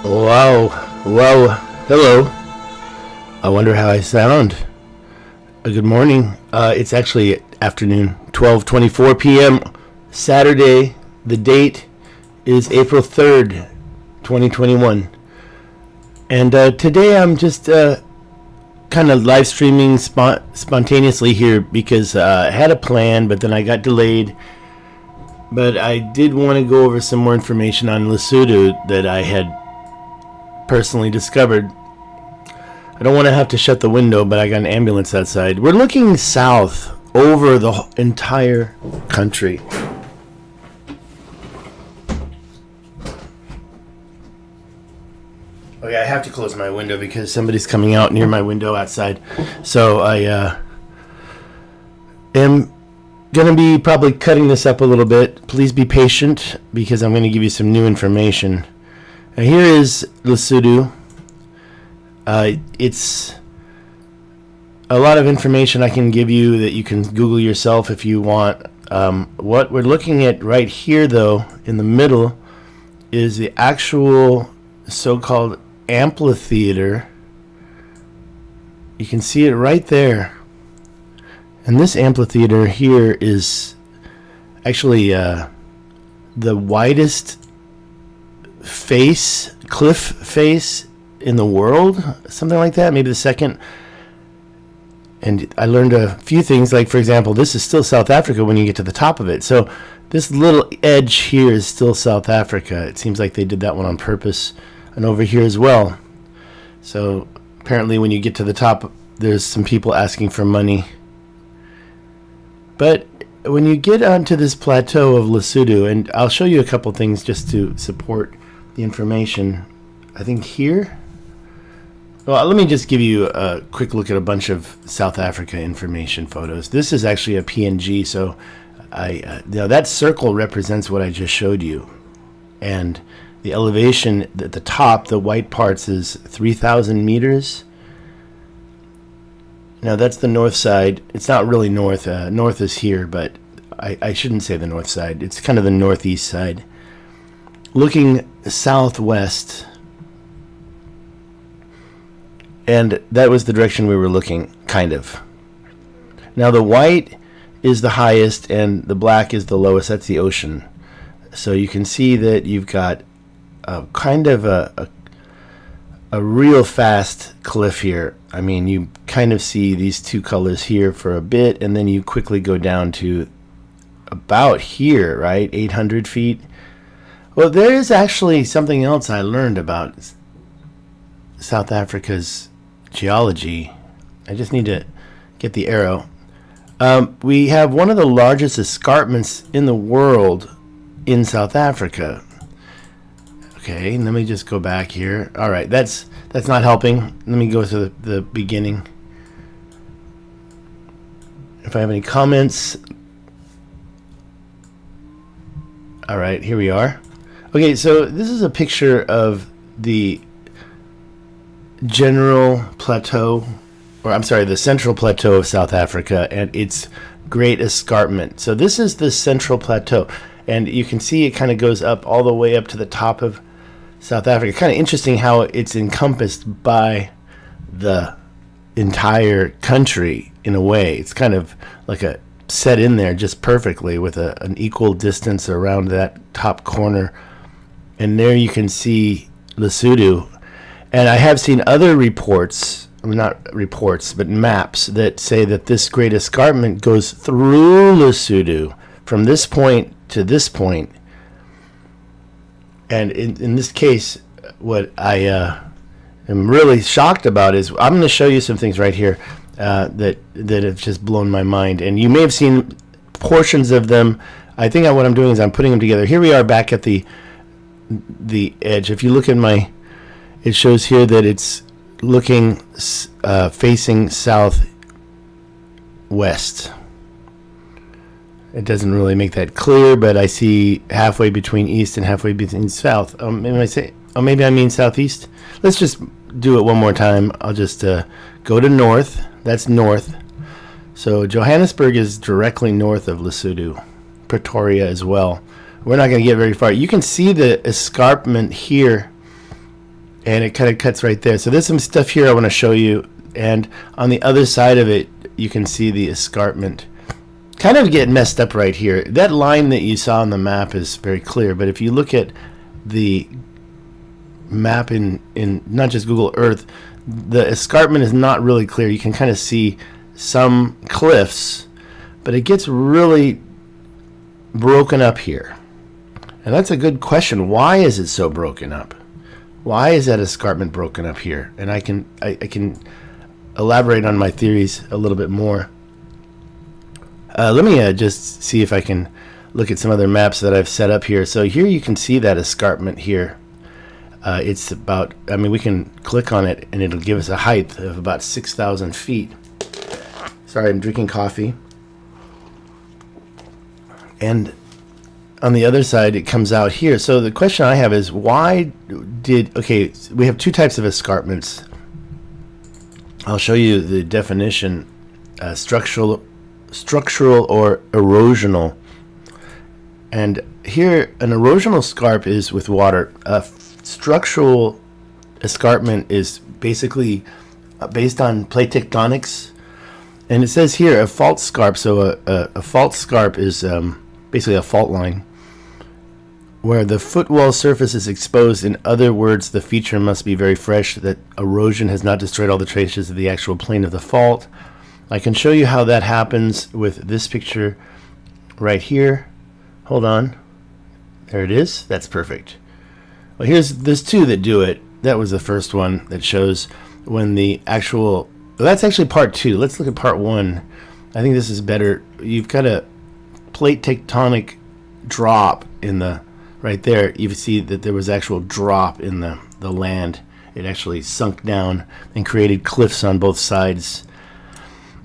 Wow, well, hello. I wonder how I sound. Good morning. It's actually afternoon, 12:24 p.m. Saturday. The date is April 3rd, 2021. And today I'm just kind of live streaming spontaneously here because I had a plan, but then I got delayed. But I did want to go over some more information on Lesotho that I had personally discovered. I don't want to have to shut the window, but I got an ambulance outside. We're looking south over the entire country. Okay, I have to close my window because somebody's coming out near my window outside. So I am going to be probably cutting this up a little bit. Please be patient because I'm going to give you some new information. Now here is Lesotho. It's a lot of information I can give you that you can Google yourself if you want. What we're looking at right here, though, in the middle, is the actual so-called amphitheater. You can see it right there. And this amphitheater here is actually the widest cliff face in the world, something like that, maybe the second. And I learned a few things, like, for example, this is still South Africa when you get to the top of it. So this little edge here is still South Africa. It seems like they did that one on purpose. And over here as well. So apparently when you get to the top, there's some people asking for money. But when you get onto this plateau of Lesotho, and I'll show you a couple things just to support the information. I think here, well, let me just give you a quick look at a bunch of South Africa information photos. This is actually a PNG, so now that circle represents what I just showed you. And the elevation at the top, the white parts, is 3,000 meters. Now that's the north side. It's not really north. North is here, but I shouldn't say the north side. It's kind of the northeast side. Looking southwest, and that was the direction we were looking, kind of. Now the white is the highest and the black is the lowest. That's the ocean. So you can see that you've got kind of a real fast cliff here. I mean, you kind of see these two colors here for a bit, and then you quickly go down to about here, right? 800 feet. Well, there is actually something else I learned about South Africa's geology. I just need to get the arrow. We have one of the largest escarpments in the world in South Africa. Okay, let me just go back here. All right, that's not helping. Let me go to the beginning. If I have any comments. All right, here we are. Okay, so this is a picture of the general plateau, or I'm sorry, the central plateau of South Africa and its great escarpment. So this is the central plateau, and you can see it kind of goes up all the way up to the top of South Africa. Kind of interesting how it's encompassed by the entire country in a way. It's kind of like a set in there just perfectly with an equal distance around that top corner. And there you can see Lesotho. And I have seen other reports, not reports, but maps that say that this great escarpment goes through Lesotho from this point to this point. And in this case, what I am really shocked about is I'm going to show you some things right here that have just blown my mind. And you may have seen portions of them. I think what I'm doing is I'm putting them together. Here we are back at the edge. If you look at it shows here that it's looking facing southwest. It doesn't really make that clear, but I see halfway between east and halfway between south. Maybe I mean southeast. Let's just do it one more time. I'll just go to north. That's north. So Johannesburg is directly north of Lesotho. Pretoria as well. We're not going to get very far. You can see the escarpment here and it kind of cuts right there. So there's some stuff here I want to show you, and on the other side of it you can see the escarpment kind of get messed up right here. That line that you saw on the map is very clear, but if you look at the map in not just Google Earth, the escarpment is not really clear. You can kind of see some cliffs, but it gets really broken up here. And that's a good question. Why is it so broken up? Why is that escarpment broken up here? And I can elaborate on my theories a little bit more. Let me just see if I can look at some other maps that I've set up here. So here you can see that escarpment here. It's about, I mean, we can click on it and it'll give us a height of about 6,000 feet. Sorry, I'm drinking coffee. And on the other side, it comes out here. So the question I have is, why did, okay, we have two types of escarpments. I'll show you the definition, structural or erosional. And here, an erosional scarp is with water. Structural escarpment is basically based on plate tectonics. And it says here a fault scarp. So a fault scarp is basically a fault line where the footwall surface is exposed. In other words, the feature must be very fresh, that erosion has not destroyed all the traces of the actual plane of the fault. I can show you how that happens with this picture right here. Hold on. There it is. That's perfect. Well, there's two that do it. That was the first one that shows when the actual, well, that's actually part two. Let's look at part one. I think this is better. You've got a plate tectonic drop in the, right there. You see that there was actual drop in the land. It actually sunk down and created cliffs on both sides.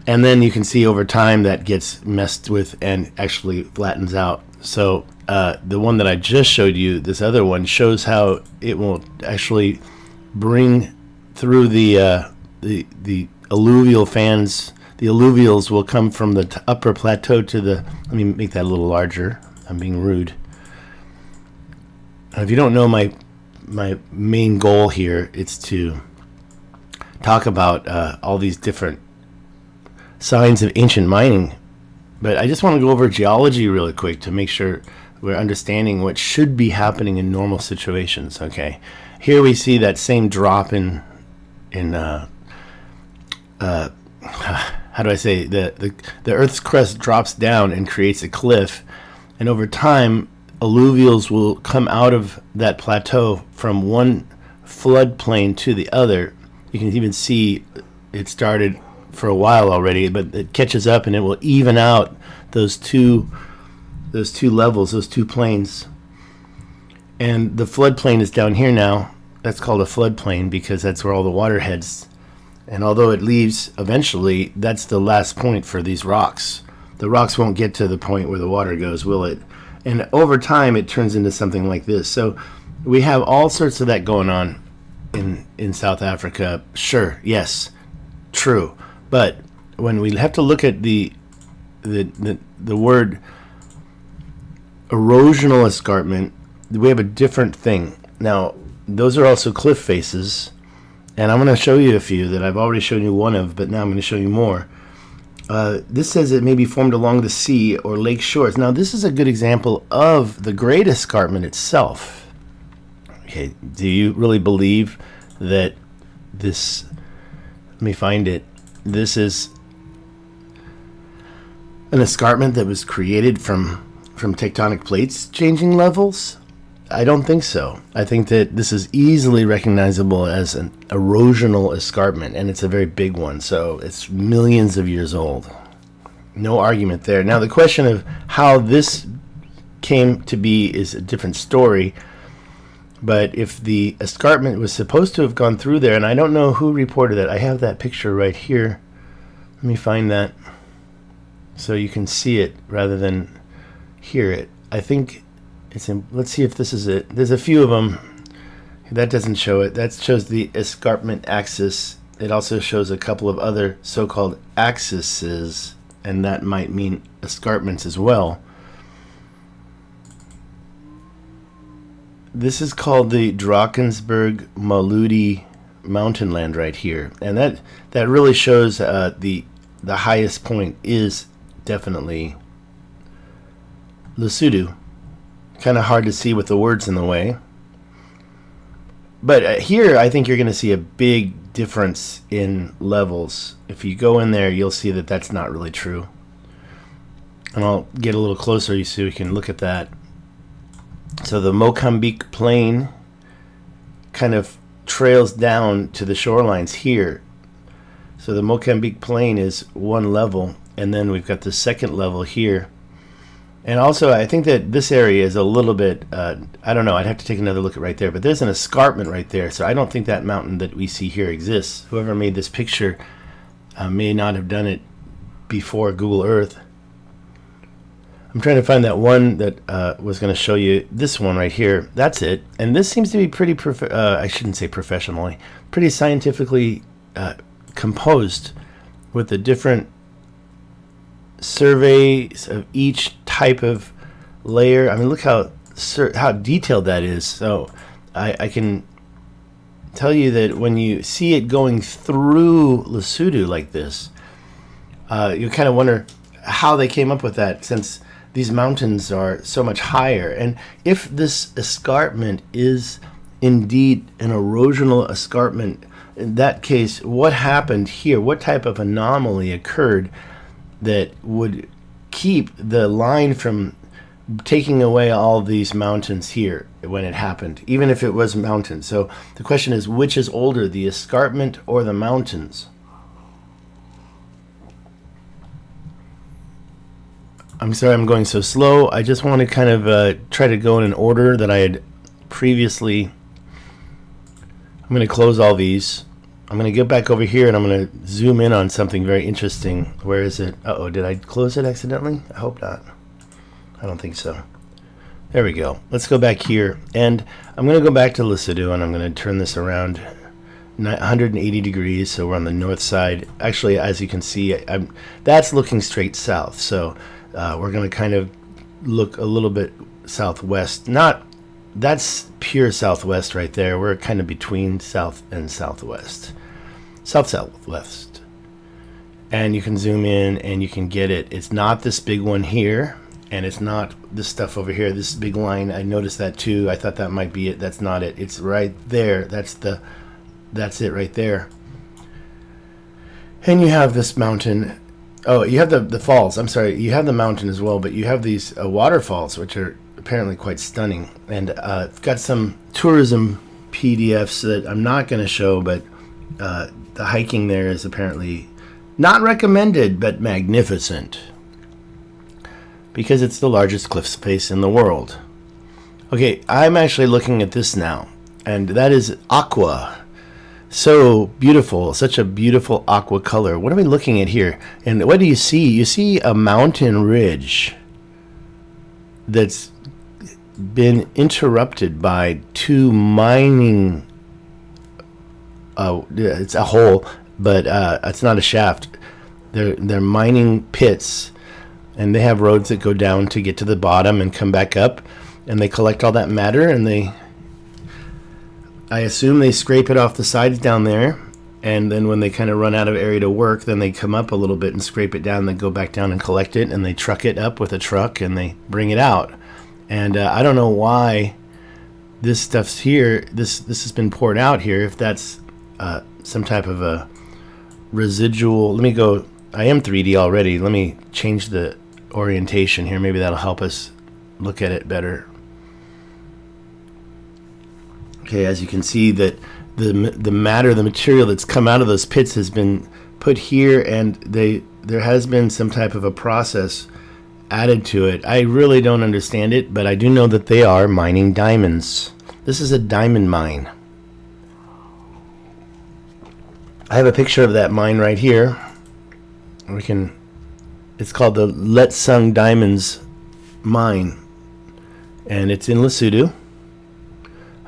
And then you can see over time that gets messed with and actually flattens out. So the one that I just showed you, this other one, shows how it will actually bring through the alluvial fans. The alluvials will come from the upper plateau to the, let me make that a little larger. I'm being rude. If you don't know my main goal here, it's to talk about all these different signs of ancient mining. But I just want to go over geology really quick to make sure we're understanding what should be happening in normal situations. Okay, here we see that same drop in how do I say, the Earth's crust drops down and creates a cliff, and over time alluvials will come out of that plateau from one floodplain to the other. You can even see it started for a while already, but it catches up and it will even out those two levels, those two plains. And the floodplain is down here now. That's called a floodplain because that's where all the water heads. And although it leaves eventually, that's the last point for these rocks. The rocks won't get to the point where the water goes, will it? And over time, it turns into something like this. So we have all sorts of that going on in South Africa. Sure, yes, true. But when we have to look at the word erosional escarpment, we have a different thing. Now, those are also cliff faces, and I'm going to show you a few that I've already shown you one of, but now I'm going to show you more. This says it may be formed along the sea or lake shores. Now, this is a good example of the Great Escarpment itself. Okay, do you really believe that this, let me find it, this is an escarpment that was created from tectonic plates changing levels? I don't think so. I think that this is easily recognizable as an erosional escarpment, and it's a very big one, so it's millions of years old. No argument there. Now, the question of how this came to be is a different story, but if the escarpment was supposed to have gone through there, and I don't know who reported that. I have that picture right here. Let me find that so you can see it rather than hear it. I think it's in, let's see if this is it. There's a few of them. That doesn't show it. That shows the escarpment axis. It also shows a couple of other so-called axes, and that might mean escarpments as well. this is called the Drakensberg Maludi mountain land right here, and that really shows the highest point is definitely Lesotho. Kind of hard to see with the words in the way, but here I think you're going to see a big difference in levels. If you go in there, you'll see that that's not really true, and I'll get a little closer so you can look at that. So the Mozambique plain kind of trails down to the shorelines here. So the Mozambique plain is one level, and then we've got the second level here. And also, I think that this area is a little bit, I don't know, I'd have to take another look at right there, but there's an escarpment right there, so I don't think that mountain that we see here exists. Whoever made this picture may not have done it before Google Earth. I'm trying to find that one that was going to show you this one right here. That's it. And this seems to be pretty, I shouldn't say professionally, pretty scientifically composed with the different surveys of each type of layer. I mean, look how detailed that is. So I can tell you that when you see it going through Lesotho like this, you kind of wonder how they came up with that, since these mountains are so much higher. And if this escarpment is indeed an erosional escarpment, in that case, what happened here? What type of anomaly occurred that would keep the line from taking away all these mountains here when it happened, even if it was mountains? So the question is, which is older, the escarpment or the mountains? I'm sorry I'm going so slow. I just want to kind of try to go in an order that I had previously. I'm going to close all these. I'm going to get back over here and I'm going to zoom in on something very interesting. Where is it? Uh-oh, did I close it accidentally? I hope not. I don't think so. There we go. Let's go back here. And I'm going to go back to Lesotho, and I'm going to turn this around 180 degrees, so we're on the north side. Actually, as you can see, that's looking straight south. So we're going to kind of look a little bit southwest. That's pure southwest right there. We're kind of between south and southwest. Southwest. And you can zoom in and you can get it. It's not this big one here, and it's not this stuff over here, this big line. I noticed that too. I thought that might be it. That's not it. It's right there. That's it right there. And you have this mountain. Oh, you have the falls. I'm sorry. You have the mountain as well, but you have these waterfalls, which are apparently quite stunning. And I've got some tourism PDFs that I'm not going to show, but the hiking there is apparently not recommended, but magnificent, because it's the largest cliff face in the world. Okay, I'm actually looking at this now, and that is aqua. So beautiful, such a beautiful aqua color. What are we looking at here? And what do you see? You see a mountain ridge that's been interrupted by two mining. It's a hole, but it's not a shaft. They're mining pits, and they have roads that go down to get to the bottom and come back up, and they collect all that matter, and I assume they scrape it off the sides down there, and then when they kind of run out of area to work, then they come up a little bit and scrape it down, and then go back down and collect it, and they truck it up with a truck, and they bring it out. And I don't know why this stuff's here. This has been poured out here. If that's some type of a residual. Let me go. I am 3D already. Let me change the orientation here. Maybe that'll help us look at it better. Okay, as you can see, that the matter, the material that's come out of those pits has been put here, and there has been some type of a process added to it. I really don't understand it, but I do know that they are mining diamonds. This is a diamond mine. I have a picture of that mine right here. It's called the Letsung Diamonds Mine, and it's in Lesotho.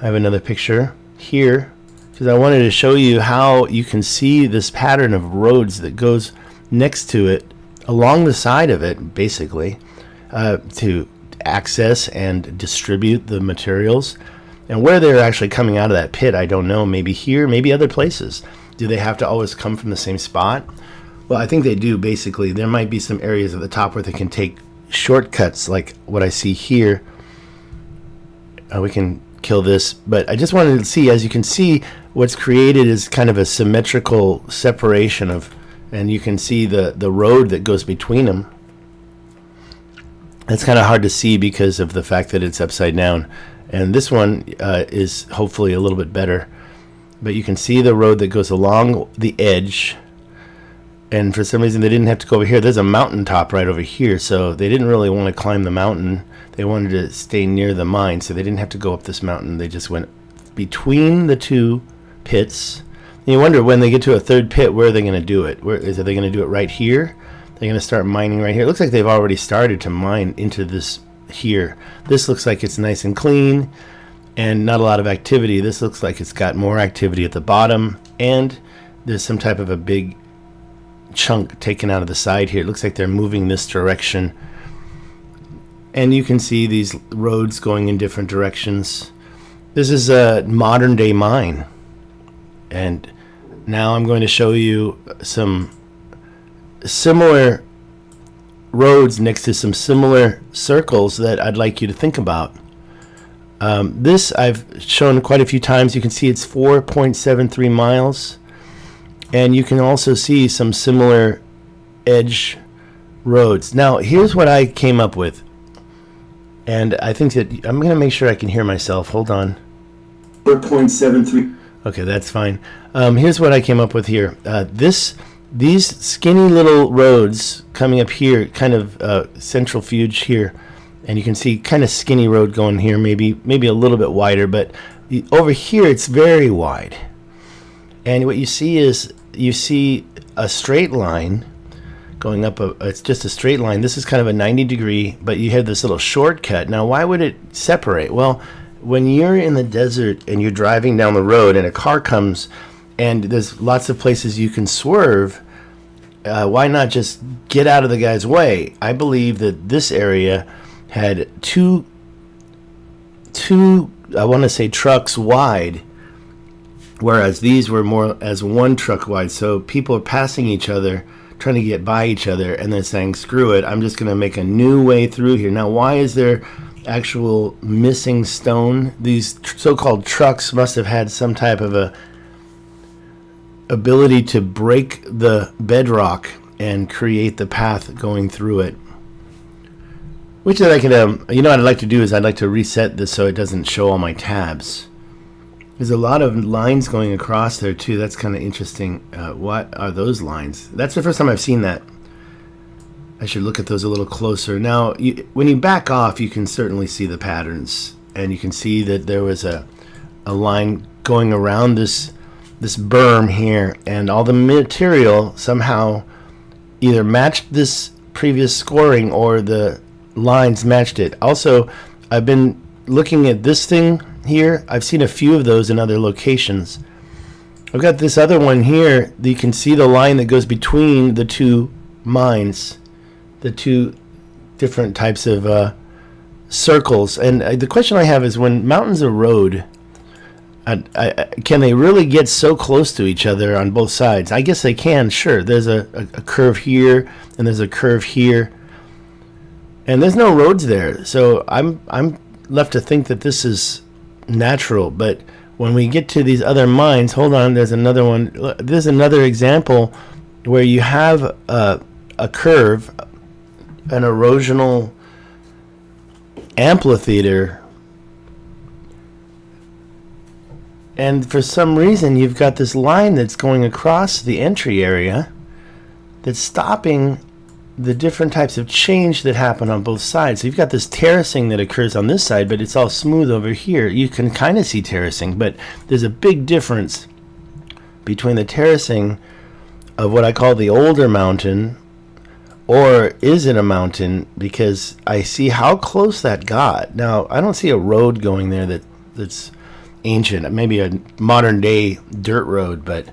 I have another picture here because I wanted to show you how you can see this pattern of roads that goes next to it, along the side of it, basically, to access and distribute the materials. And where they're actually coming out of that pit, I don't know. Maybe here, maybe other places. Do they have to always come from the same spot? Well, I think they do, basically. There might be some areas at the top where they can take shortcuts, like what I see here. We can kill this, but I just wanted to see, as you can see, what's created is kind of a symmetrical separation of, and you can see the road that goes between them. It's kind of hard to see because of the fact that it's upside down. And this one is hopefully a little bit better. But you can see the road that goes along the edge. And for some reason, they didn't have to go over here. There's a mountaintop right over here. So they didn't really want to climb the mountain. They wanted to stay near the mine. So they didn't have to go up this mountain. They just went between the two pits. And you wonder, when they get to a third pit, where are they going to do it? Are they going to do it right here? They're going to start mining right here. It looks like they've already started to mine into this here. This looks like it's nice and clean and not a lot of activity. This looks like it's got more activity at the bottom, and there's some type of a big chunk taken out of the side here. It looks like they're moving this direction, and you can see these roads going in different directions. This is a modern day mine, and now I'm going to show you some similar roads next to some similar circles that I'd like you to think about. This I've shown quite a few times. You can see it's 4.73 miles, and you can also see some similar edge roads. Now here's what I came up with, and I think that I'm going to make sure I can hear myself. Hold on. 4.73. Okay, that's fine. Here's what I came up with here. These skinny little roads coming up here, kind of centrifuge here, and you can see kind of skinny road going here, maybe a little bit wider, but over here it's very wide. And what you see is a straight line going up. It's just a straight line. This is kind of a 90-degree, but you have this little shortcut. Now, why would it separate? Well, when you're in the desert and you're driving down the road and a car comes and there's lots of places you can swerve, why not just get out of the guy's way? I believe that this area had two I want to say trucks wide, whereas these were more as one truck wide. So people are passing each other, trying to get by each other, and then saying, screw it, I'm just going to make a new way through here. Now, why is there actual missing stone? These so-called trucks must have had some type of a ability to break the bedrock and create the path going through it. Which I can, what I'd like to do is I'd like to reset this so it doesn't show all my tabs. There's a lot of lines going across there too. That's kind of interesting. What are those lines? That's the first time I've seen that. I should look at those a little closer. Now, when you back off, you can certainly see the patterns, and you can see that there was a line going around this berm here, and all the material somehow either matched this previous scoring or the lines matched it. Also, I've been looking at this thing here. I've seen a few of those in other locations. I've got this other one here. You can see the line that goes between the two mines, the two different types of circles. And the question I have is, when mountains erode, can they really get so close to each other on both sides? I guess they can, sure. There's a curve here, and there's a curve here, and there's no roads there. So I'm left to think that this is natural. But when we get to these other mines, hold on, there's another one. There's another example where you have a curve, an erosional amphitheater, and for some reason you've got this line that's going across the entry area that's stopping the different types of change that happen on both sides. So you've got this terracing that occurs on this side, but it's all smooth over here. You can kind of see terracing, but there's a big difference between the terracing of what I call the older mountain, or is it a mountain, because I see how close that got. Now, I don't see a road going there that's ancient, maybe a modern day dirt road, but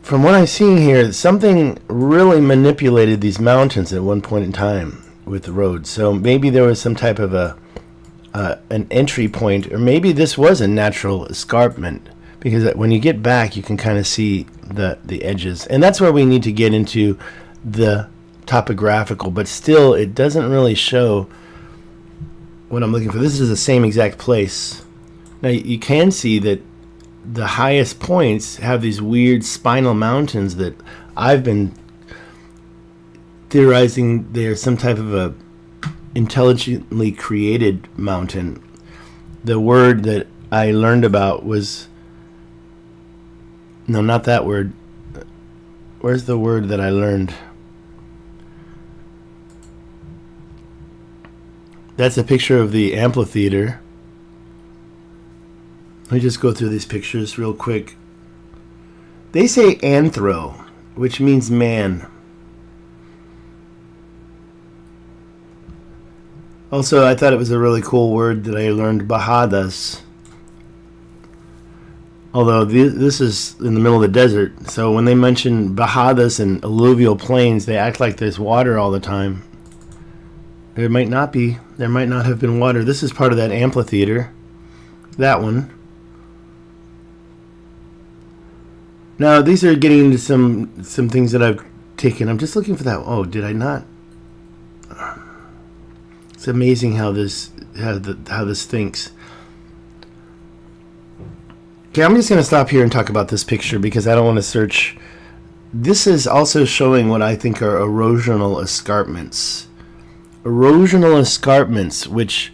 from what I'm seeing here, something really manipulated these mountains at one point in time with the roads. So maybe there was some type of a an entry point, or maybe this was a natural escarpment, because when you get back you can kind of see the edges, and that's where we need to get into the topographical, but still it doesn't really show what I'm looking for. This is the same exact place. Now you can see that the highest points have these weird spinal mountains that I've been theorizing they're some type of a intelligently created mountain. The word that I learned about was, no, not that word. Where's the word that I learned? That's a picture of the amphitheater. Let me just go through these pictures real quick. They say anthro, which means man. Also, I thought it was a really cool word that I learned, bajadas. Although this is in the middle of the desert, so when they mention bajadas and alluvial plains, they act like there's water all the time. There might not be. There might not have been water. This is part of that amphitheater. That one. Now, these are getting into some things that I've taken. I'm just looking for that. Oh, did I not? It's amazing how this thinks. Okay, I'm just going to stop here and talk about this picture because I don't want to search. This is also showing what I think are erosional escarpments. Erosional escarpments, which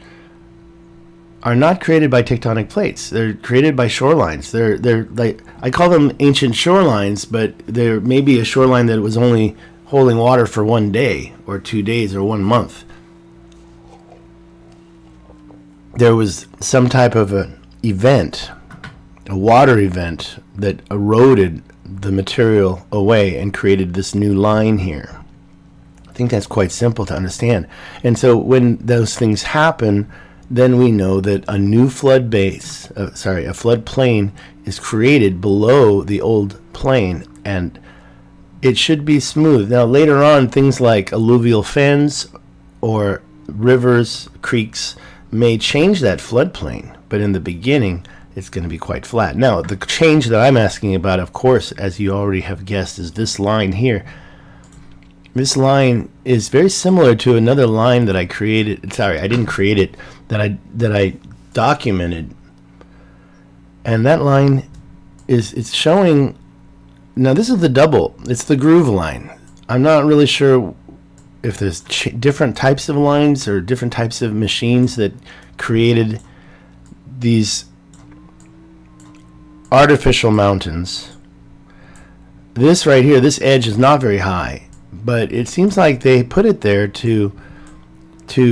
are not created by tectonic plates. They're created by shorelines. They're like, I call them ancient shorelines, but they're maybe a shoreline that was only holding water for 1 day or 2 days or 1 month. There was some type of an event, a water event, that eroded the material away and created this new line here. I think that's quite simple to understand. And so when those things happen, then we know that a new flood base, a floodplain is created below the old plain, and it should be smooth. Now later on, things like alluvial fens or rivers, creeks, may change that floodplain, but in the beginning it's going to be quite flat. Now the change that I'm asking about, of course, as you already have guessed, is this line here. This line is very similar to another line that I created. Sorry, I didn't create it. That I documented, and that line it's showing. Now this is the double. It's the groove line. I'm not really sure if there's different types of lines or different types of machines that created these artificial mountains. This right here, this edge is not very high, but it seems like they put it there to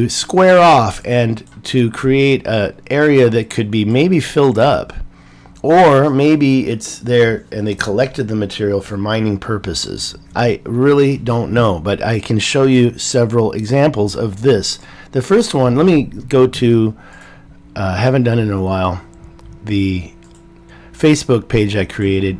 square off and to create an area that could be maybe filled up, or maybe it's there and they collected the material for mining purposes. I really don't know, but I can show you several examples of this. The first one, let me go to, haven't done it in a while, the Facebook page I created.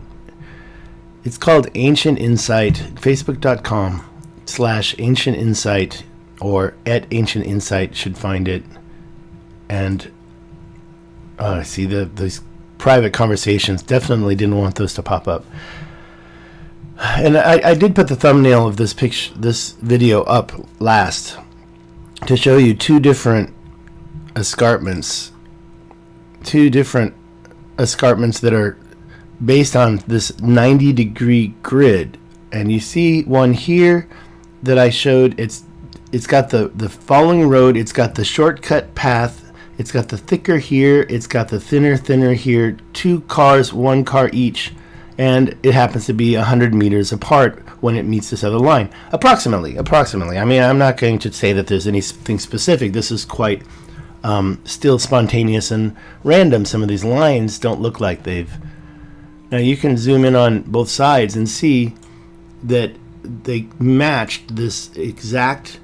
It's called Ancient Insight, facebook.com/Ancient Insight, or at Ancient Insight should find it. And see, these private conversations, definitely didn't want those to pop up. And I did put the thumbnail of this video up last to show you two different escarpments that are based on this 90-degree grid. And you see one here that I showed. It's got the following road, it's got the shortcut path, it's got the thicker here, it's got the thinner here, 2 cars, 1 car each, and it happens to be 100 meters apart when it meets this other line. Approximately. I mean, I'm not going to say that there's anything specific. This is quite still spontaneous and random. Some of these lines don't look like they've... Now you can zoom in on both sides and see that they matched this exact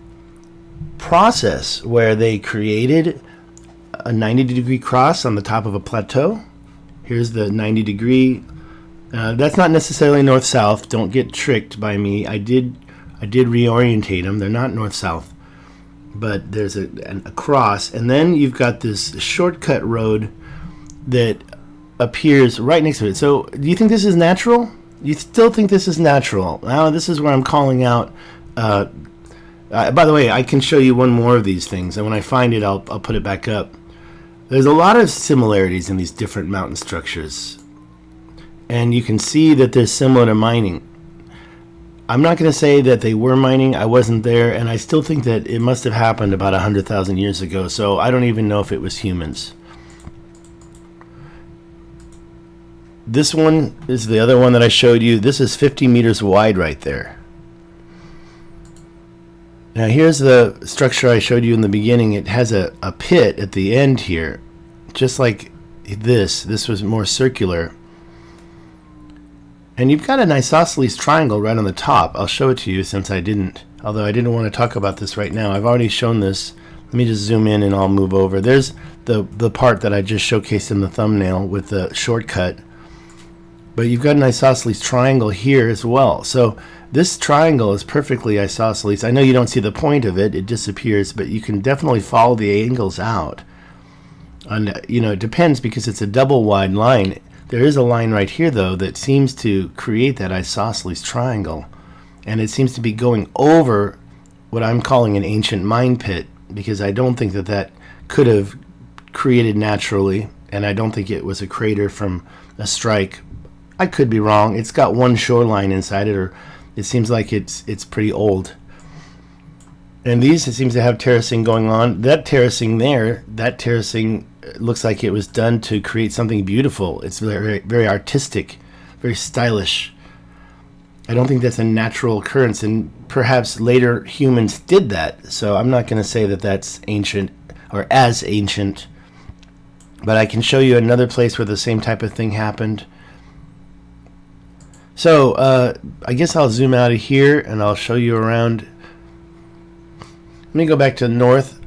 process where they created a 90-degree cross on the top of a plateau. Here's the 90-degree. That's not necessarily north-south. Don't get tricked by me. I did reorientate them. They're not north-south. but there's a cross, and then you've got this shortcut road that appears right next to it. So do you think this is natural? You still think this is natural? Now this is where I'm calling out. By the way, I can show you one more of these things, and when I find it, I'll put it back up. There's a lot of similarities in these different mountain structures, and you can see that they're similar to mining. I'm not going to say that they were mining. I wasn't there, and I still think that it must have happened about 100,000 years ago, so I don't even know if it was humans. This one is the other one that I showed you. This is 50 meters wide right there. Now here's the structure I showed you in the beginning. It has a pit at the end here, just like this. This was more circular. And you've got an isosceles triangle right on the top. I'll show it to you since I didn't, although I didn't want to talk about this right now. I've already shown this. Let me just zoom in and I'll move over. There's the part that I just showcased in the thumbnail with the shortcut. But you've got an isosceles triangle here as well. So this triangle is perfectly isosceles. I know you don't see the point of it. It disappears, but you can definitely follow the angles out. And, it depends because it's a double wide line. There is a line right here, though, that seems to create that isosceles triangle. And it seems to be going over what I'm calling an ancient mine pit, because I don't think that could have created naturally, and I don't think it was a crater from a strike. I could be wrong. It's got one shoreline inside it, or it seems like it's pretty old. And these, it seems to have terracing going on. That terracing there, looks like it was done to create something beautiful. It's very, very artistic, very stylish. I don't think that's a natural occurrence, and perhaps later humans did that. So I'm not going to say that that's ancient or as ancient, but I can show you another place where the same type of thing happened. So I guess I'll zoom out of here and I'll show you around. Let me go back to north,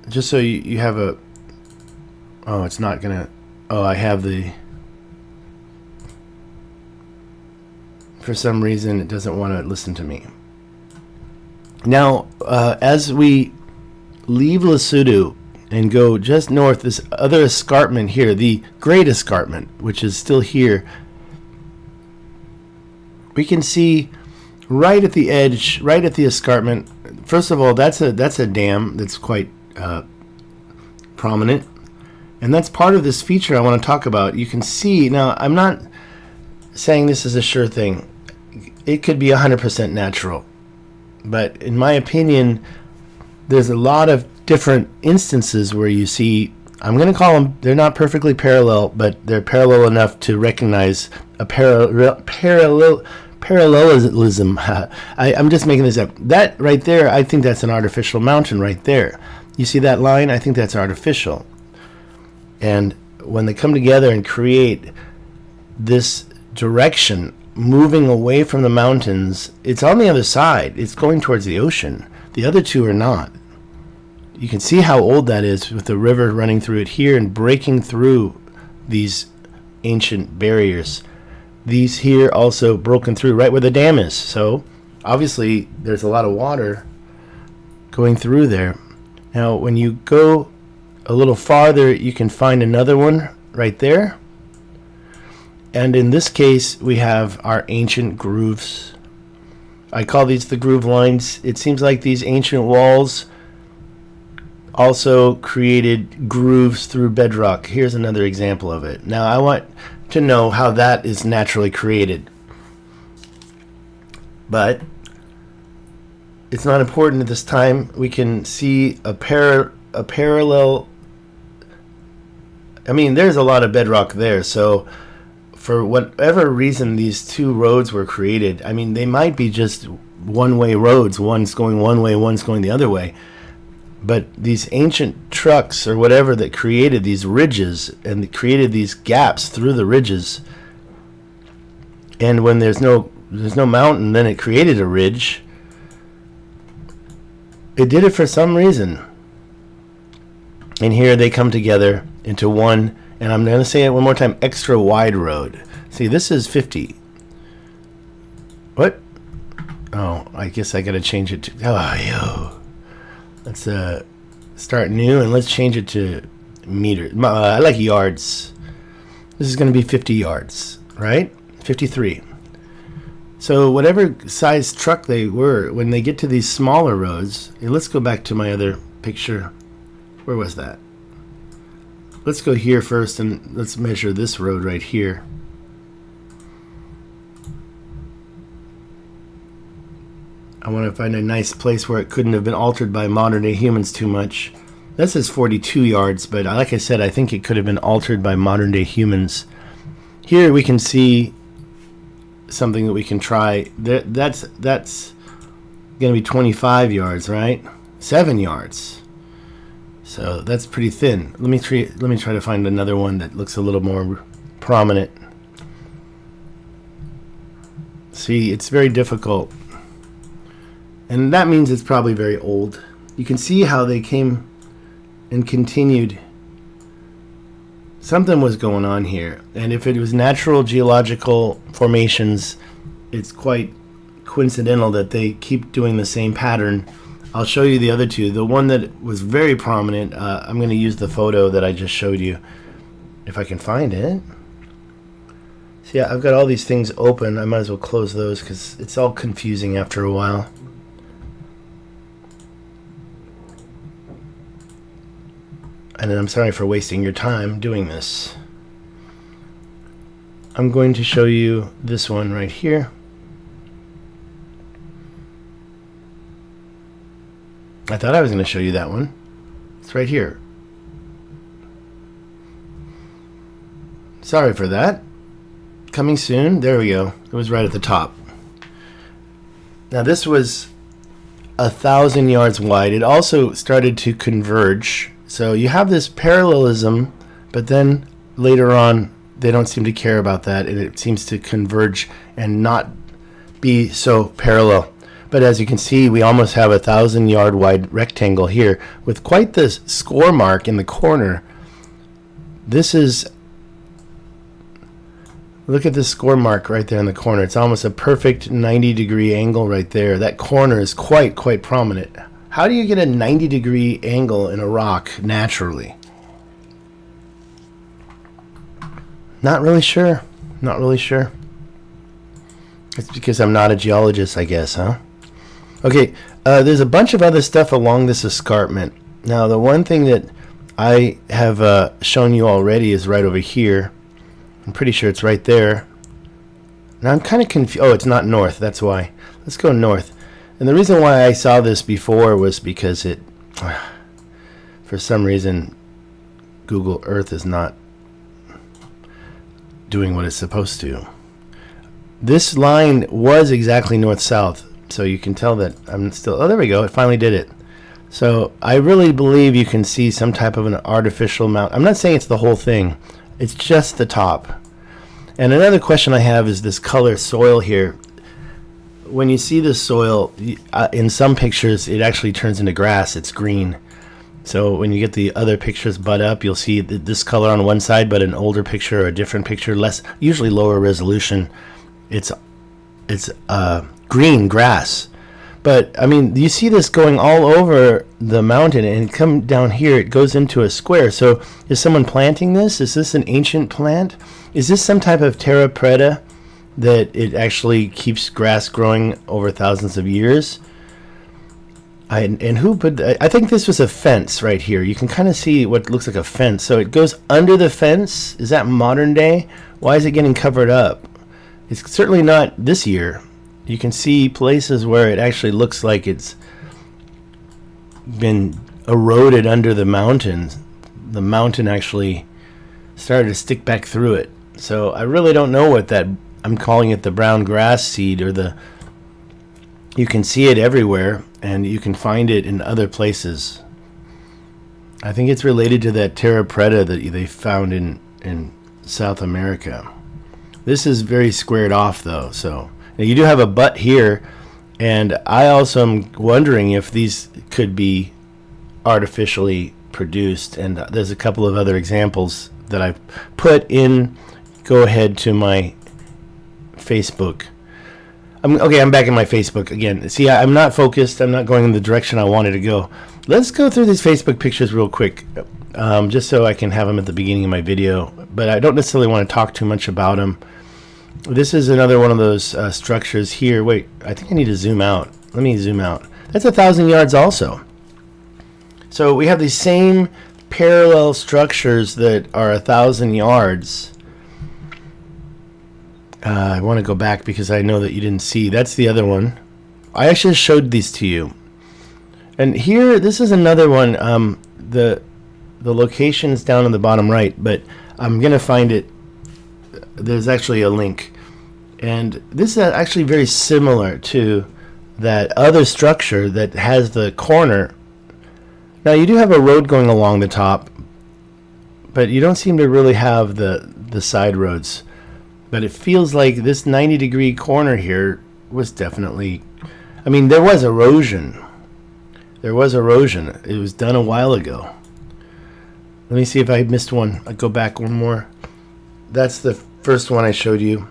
just so you have a. Oh, it's not gonna. Oh, I have the. For some reason, it doesn't want to listen to me. Now, as we leave Lesotho and go just north, this other escarpment here, the Great Escarpment, which is still here. We can see right at the edge, right at the escarpment. First of all, that's a dam that's quite prominent, and that's part of this feature I want to talk about. You can see now. I'm not saying this is a sure thing. It could be 100% natural, but in my opinion, there's a lot of different instances where you see. I'm going to call them. They're not perfectly parallel, but they're parallel enough to recognize a parallelism. I'm just making this up. That right there, I think that's an artificial mountain right there. You see that line? I think that's artificial. And when they come together and create this direction, moving away from the mountains, it's on the other side. It's going towards the ocean. The other two are not. You can see how old that is with the river running through it here and breaking through these ancient barriers. These here also broken through right where the dam is. So obviously there's a lot of water going through there. Now when you go a little farther, you can find another one right there. And in this case, we have our ancient grooves. I call these the groove lines. It seems like these ancient walls also created grooves through bedrock. Here's another example of it. Now I want to know how that is naturally created. But it's not important at this time. We can see a parallel. I mean, there's a lot of bedrock there. So for whatever reason these two roads were created, I mean, they might be just one-way roads. One's going one way, one's going the other way. But these ancient trucks or whatever that created these ridges and created these gaps through the ridges, and when there's no mountain, then it created a ridge. It did it for some reason. And here they come together into one, and I'm going to say it one more time, extra wide road. See, this is 50. What? Oh, I guess I got to change it to... Oh, yo. Let's start new, and let's change it to meters. I like yards. This is going to be 50 yards, right? 53. So whatever size truck they were, when they get to these smaller roads, let's go back to my other picture. Where was that? Let's go here first, and let's measure this road right here. I want to find a nice place where it couldn't have been altered by modern day humans too much. This is 42 yards, but like I said, I think it could have been altered by modern day humans. Here we can see something that we can try. That's going to be 25 yards, right? 7 yards. So that's pretty thin. Let me try to find another one that looks a little more prominent. See, it's very difficult. And that means it's probably very old. You can see how they came and continued. Something was going on here. And if it was natural geological formations, it's quite coincidental that they keep doing the same pattern. I'll show you the other two. The one that was very prominent, I'm going to use the photo that I just showed you, if I can find it. So yeah, I've got all these things open. I might as well close those because it's all confusing after a while. And I'm sorry for wasting your time doing this. I'm going to show you this one right here. I thought I was going to show you that one. It's right here. Sorry for that. Coming soon. There we go. It was right at the top. Now this was 1,000 yards wide. It also started to converge. So you have this parallelism, but then later on they don't seem to care about that, and it seems to converge and not be so parallel. But as you can see, we almost have 1,000 yard wide rectangle here with quite the score mark in the corner. This is, look at this score mark right there in the corner. It's almost a perfect 90-degree angle right there. That corner is quite prominent. How do you get a 90-degree angle in a rock naturally? Not really sure. Not really sure. It's because I'm not a geologist, I guess, huh? Okay, there's a bunch of other stuff along this escarpment. Now, the one thing that I have shown you already is right over here. I'm pretty sure it's right there. Now, I'm kind of confused. Oh, it's not north. That's why. Let's go north. And the reason why I saw this before was because it, for some reason, Google Earth is not doing what it's supposed to. This line was exactly north-south. So you can tell that I'm still, oh, there we go. It finally did it. So I really believe you can see some type of an artificial mount. I'm not saying it's the whole thing. It's just the top. And another question I have is this color soil here. When you see the soil, in some pictures, it actually turns into grass. It's green. So when you get the other pictures butt up, you'll see this color on one side, but an older picture or a different picture, less, usually lower resolution. It's green grass. But I mean, you see this going all over the mountain, and come down here, it goes into a square. So is someone planting this? Is this an ancient plant? Is this some type of terra preta that it actually keeps grass growing over thousands of years? And who put I think this was a fence right here. You can kind of see what looks like a fence. So it goes under the fence. Is that modern day? Why is it getting covered up? It's certainly not this year. You can see places where it actually looks like it's been eroded under the mountain. The mountain actually started to stick back through it. So I really don't know what that, I'm calling it the brown grass seed, or the, you can see it everywhere, and you can find it in other places. I think it's related to that terra preta that they found in South America. This is very squared off though, so now you do have a butt here, and I also am wondering if these could be artificially produced, and there's a couple of other examples that I've put in. Go ahead to my Facebook. I'm back in my Facebook again. See, I'm not focused. I'm not going in the direction I wanted to go. Let's go through these Facebook pictures real quick, just so I can have them at the beginning of my video, but I don't necessarily want to talk too much about them. This is another one of those structures here. Wait, I think I need to zoom out. Let me zoom out. That's 1,000 yards also. So we have these same parallel structures that are 1,000 yards. I want to go back because I know that you didn't see. That's the other one. I actually showed these to you. And here, this is another one. The location is down on the bottom right, but I'm going to find it. There's actually a link. And this is actually very similar to that other structure that has the corner. Now, you do have a road going along the top, but you don't seem to really have the side roads. But it feels like this 90-degree corner here was definitely... I mean, there was erosion. There was erosion. It was done a while ago. Let me see if I missed one. I'll go back one more. That's the first one I showed you.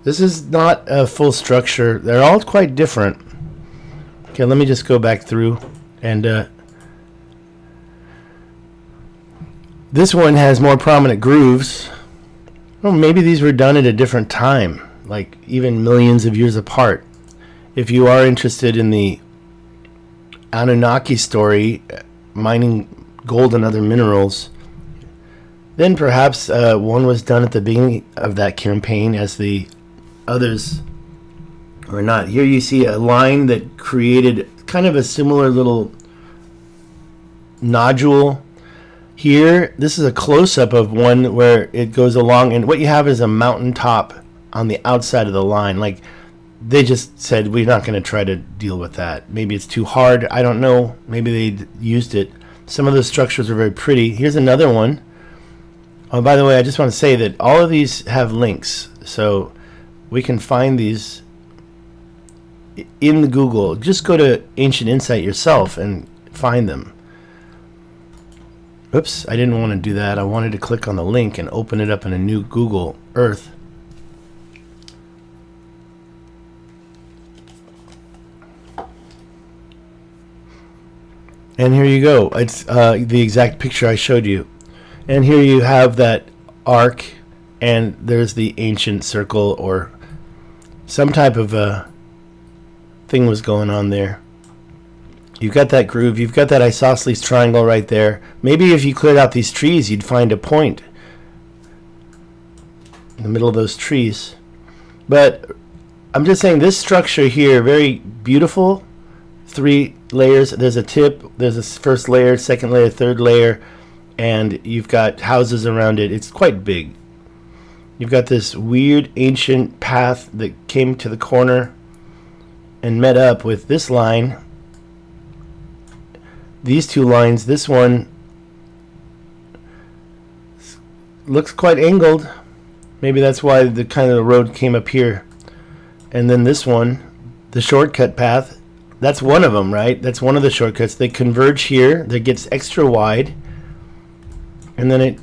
This is not a full structure. They're all quite different. Okay, let me just go back through. And this one has more prominent grooves. Well, maybe these were done at a different time, like even millions of years apart. If you are interested in the Anunnaki story, mining gold and other minerals, then perhaps one was done at the beginning of that campaign as the others or not. Here you see a line that created kind of a similar little nodule. Here, this is a close-up of one where it goes along, and what you have is a mountaintop on the outside of the line. Like, they just said, we're not going to try to deal with that. Maybe it's too hard. I don't know. Maybe they used it. Some of the structures are very pretty. Here's another one. Oh, by the way, I just want to say that all of these have links, so we can find these in Google. Just go to Ancient Insight yourself and find them. Oops, I didn't want to do that. I wanted to click on the link and open it up in a new Google Earth. And here you go. It's the exact picture I showed you. And here you have that arc, and there's the ancient circle, or some type of thing was going on there. You've got that groove. You've got that isosceles triangle right there. Maybe if you cleared out these trees, you'd find a point in the middle of those trees. But I'm just saying this structure here, very beautiful. 3 layers. There's a tip. There's a first layer, second layer, third layer. And you've got houses around it. It's quite big. You've got this weird ancient path that came to the corner and met up with this line. These two lines, this one looks quite angled. Maybe that's why the kind of the road came up here. And then this one, the shortcut path, that's one of them, right? That's one of the shortcuts. They converge here. That gets extra wide. And then it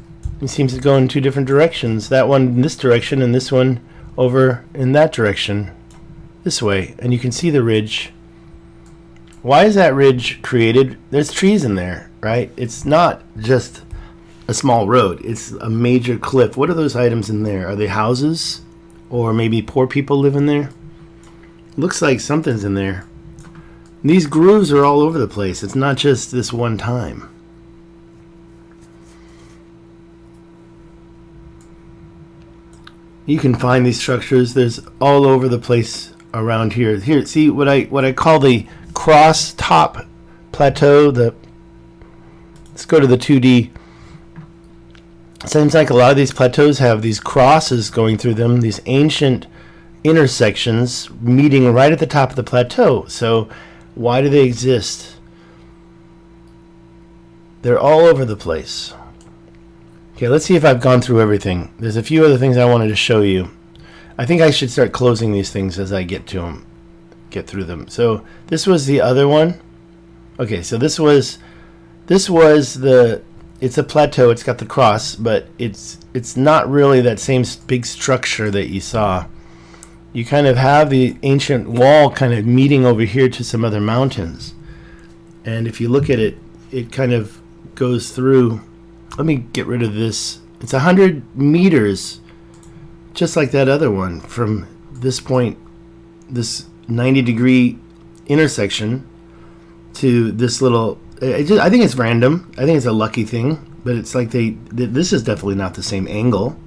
seems to go in 2 different directions. That one in this direction, and this one over in that direction. This way. And you can see the ridge. Why is that ridge created? There's trees in there, right? It's not just a small road. It's a major cliff. What are those items in there? Are they houses? Or maybe poor people live in there? Looks like something's in there. These grooves are all over the place. It's not just this one time. You can find these structures. There's all over the place around here. Here, see what I call the cross top plateau. Let's go to the 2D. Seems like a lot of these plateaus have these crosses going through them, these ancient intersections meeting right at the top of the plateau. So why do they exist? They're all over the place. Okay, let's see if I've gone through everything. There's a few other things I wanted to show you. I think I should start closing these things as I get to them, get through them. So this was the other one. Okay, so this was the, it's a plateau. It's got the cross, but it's not really that same big structure that you saw. You kind of have the ancient wall kind of meeting over here to some other mountains. And if you look at it, it kind of goes through. Let me get rid of this. It's 100 meters, just like that other one, from this point, this 90-degree intersection, to this little. I think it's random. I think it's a lucky thing, but it's like this is definitely not the same angle.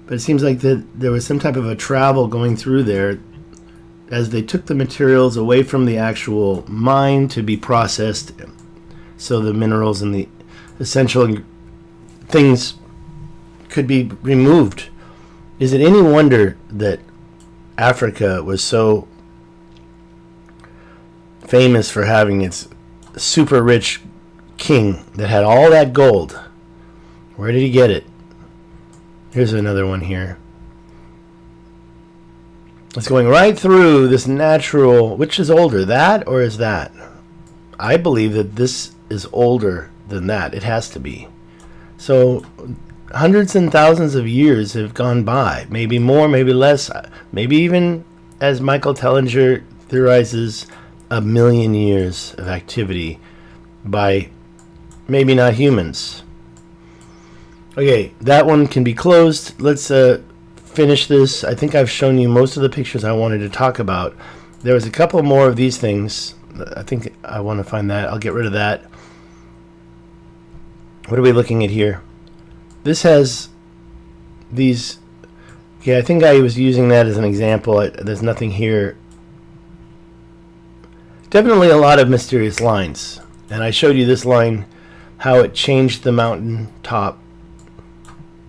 But it seems like that there was some type of a travel going through there as they took the materials away from the actual mine to be processed, so the minerals and the essential things could be removed. Is it any wonder that Africa was so famous for having its super rich king that had all that gold? Where did he get it? Here's another one here. It's going right through this natural. Which is older, that or is that? I believe that this is older than that. It has to be. So hundreds and thousands of years have gone by. Maybe more, maybe less. Maybe even, as Michael Tellinger theorizes, 1 million years of activity by maybe not humans. Okay, that one can be closed. Let's finish this. I think I've shown you most of the pictures I wanted to talk about. There was a couple more of these things. I think I want to find that. I'll get rid of that. What are we looking at here? This has these. Okay, I think I was using that as an example. There's nothing here. Definitely a lot of mysterious lines. And I showed you this line, how it changed the mountain top.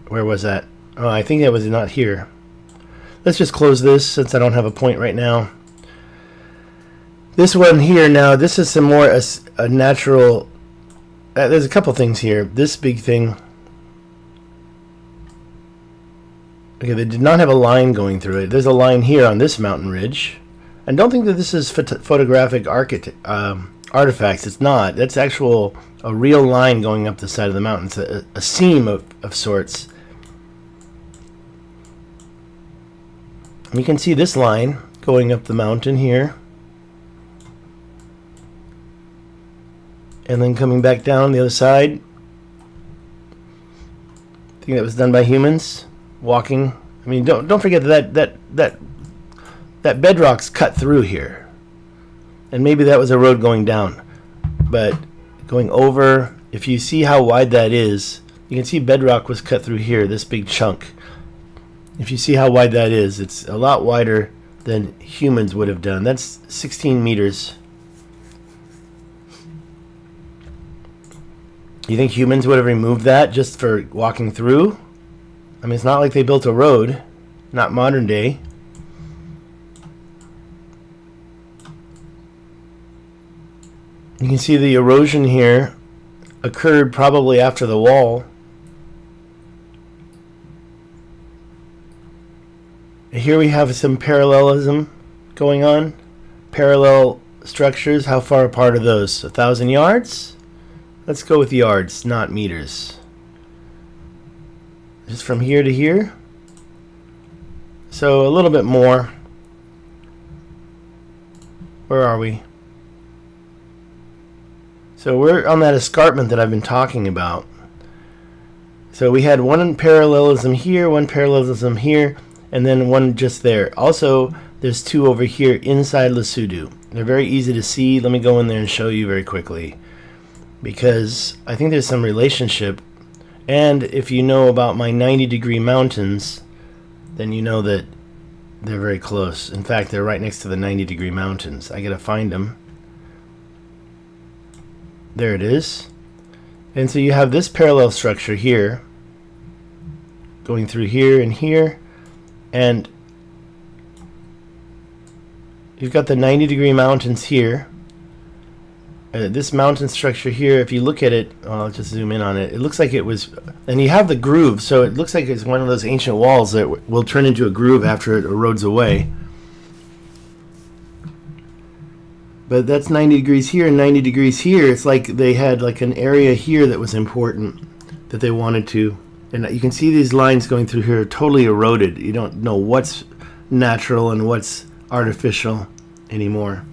Where was that? Oh, I think that was not here. Let's just close this since I don't have a point right now. This one here now, this is some more a natural. There's a couple things here. This big thing. Okay, they did not have a line going through it. There's a line here on this mountain ridge. And don't think that this is photographic artifacts. It's not. That's a real line going up the side of the mountain. It's a seam of sorts. You can see this line going up the mountain here. And then coming back down the other side. I think that was done by humans walking. I mean, don't forget that bedrock's cut through here. And maybe that was a road going down. But going over, if you see how wide that is, you can see bedrock was cut through here, this big chunk. If you see how wide that is, it's a lot wider than humans would have done. That's 16 meters. You think humans would have removed that just for walking through? I mean, it's not like they built a road, not modern day. You can see the erosion here occurred probably after the wall. Here we have some parallelism going on. Parallel structures. How far apart are those? 1,000 yards? Let's go with yards, not meters. Just from here to here. So a little bit more. Where are we? So we're on that escarpment that I've been talking about. So we had one parallelism here, one parallelism here, and then one just there. Also, there's two over here inside Lesotho. They're very easy to see. Let me go in there and show you very quickly, because I think there's some relationship. And if you know about my 90-degree mountains, then you know that they're very close. In fact, they're right next to the 90-degree mountains. I gotta find them. There it is. And so you have this parallel structure here, going through here and here, and you've got the 90-degree mountains here. This mountain structure here, if you look at it, I'll just zoom in on it. It looks like it was, and you have the groove, so it looks like it's one of those ancient walls that will turn into a groove after it erodes away. But that's 90 degrees here and 90 degrees here. It's like they had like an area here that was important that they wanted to. And you can see these lines going through here are totally eroded. You don't know what's natural and what's artificial anymore.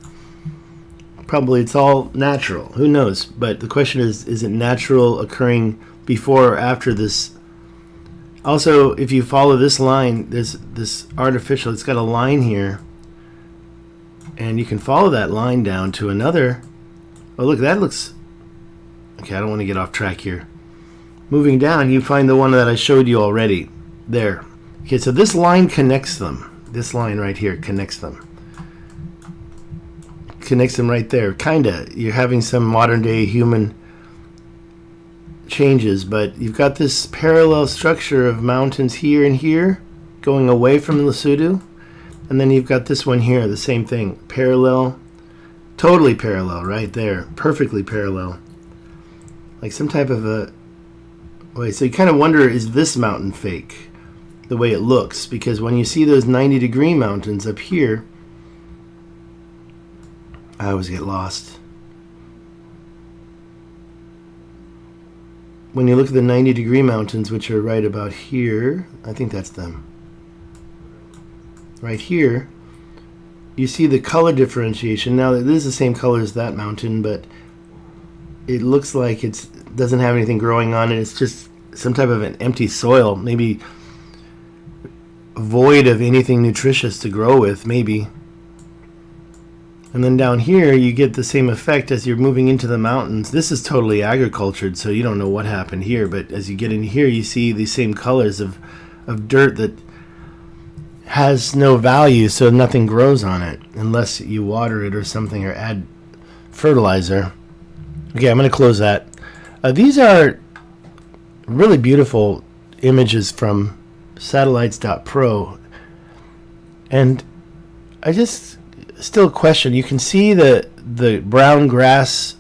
Probably it's all natural. Who knows? But the question is it natural occurring before or after this? Also, if you follow this line, there's this artificial, it's got a line here. And you can follow that line down to another. Oh, look, that looks... Okay, I don't want to get off track here. Moving down, you find the one that I showed you already. There. Okay, so this line connects them. This line right here connects them. Connects them right there. Kinda. You're having some modern day human changes, but you've got this parallel structure of mountains here and here going away from Lesotho, and then you've got this one here, the same thing. Parallel. Totally parallel right there. Perfectly parallel. Like some type of a... Wait, so you kind of wonder, is this mountain fake? The way it looks, because when you see those 90-degree mountains up here, I always get lost. When you look at the 90-degree mountains, which are right about here, I think that's them. Right here, you see the color differentiation. Now, this is the same color as that mountain, but it looks like it doesn't have anything growing on it. It's just some type of an empty soil, maybe void of anything nutritious to grow with, maybe. And then down here, you get the same effect as you're moving into the mountains. This is totally agricultured, so you don't know what happened here. But as you get in here, you see these same colors of dirt that has no value, so nothing grows on it unless you water it or something or add fertilizer. Okay, I'm going to close that. These are really beautiful images from satellites.pro. And I just still question, you can see the brown grass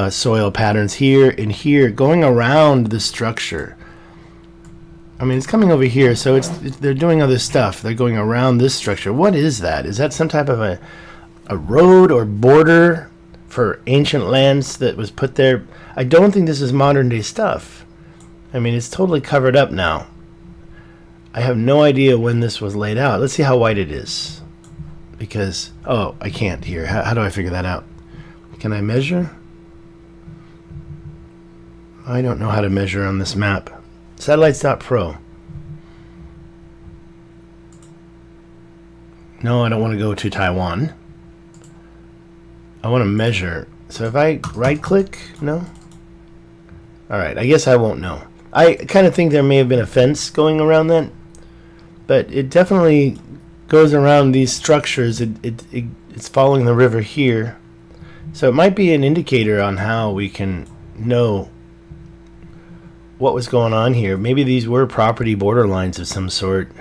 soil patterns here and here going around the structure. I mean, it's coming over here, so they're doing other stuff. They're going around this structure. What is that? Is that some type of a road or border for ancient lands that was put there? I don't think this is modern day stuff. I mean, it's totally covered up now. I have no idea when this was laid out. Let's see how white it is. Because, oh, I can't here. How do I figure that out? Can I measure? I don't know how to measure on this map. Satellites.pro. No, I don't want to go to Taiwan. I want to measure. So if I right click, no? Alright, I guess I won't know. I kind of think there may have been a fence going around that. But it definitely goes around these structures. It's following the river here. So it might be an indicator on how we can know what was going on here. Maybe these were property borderlines of some sort.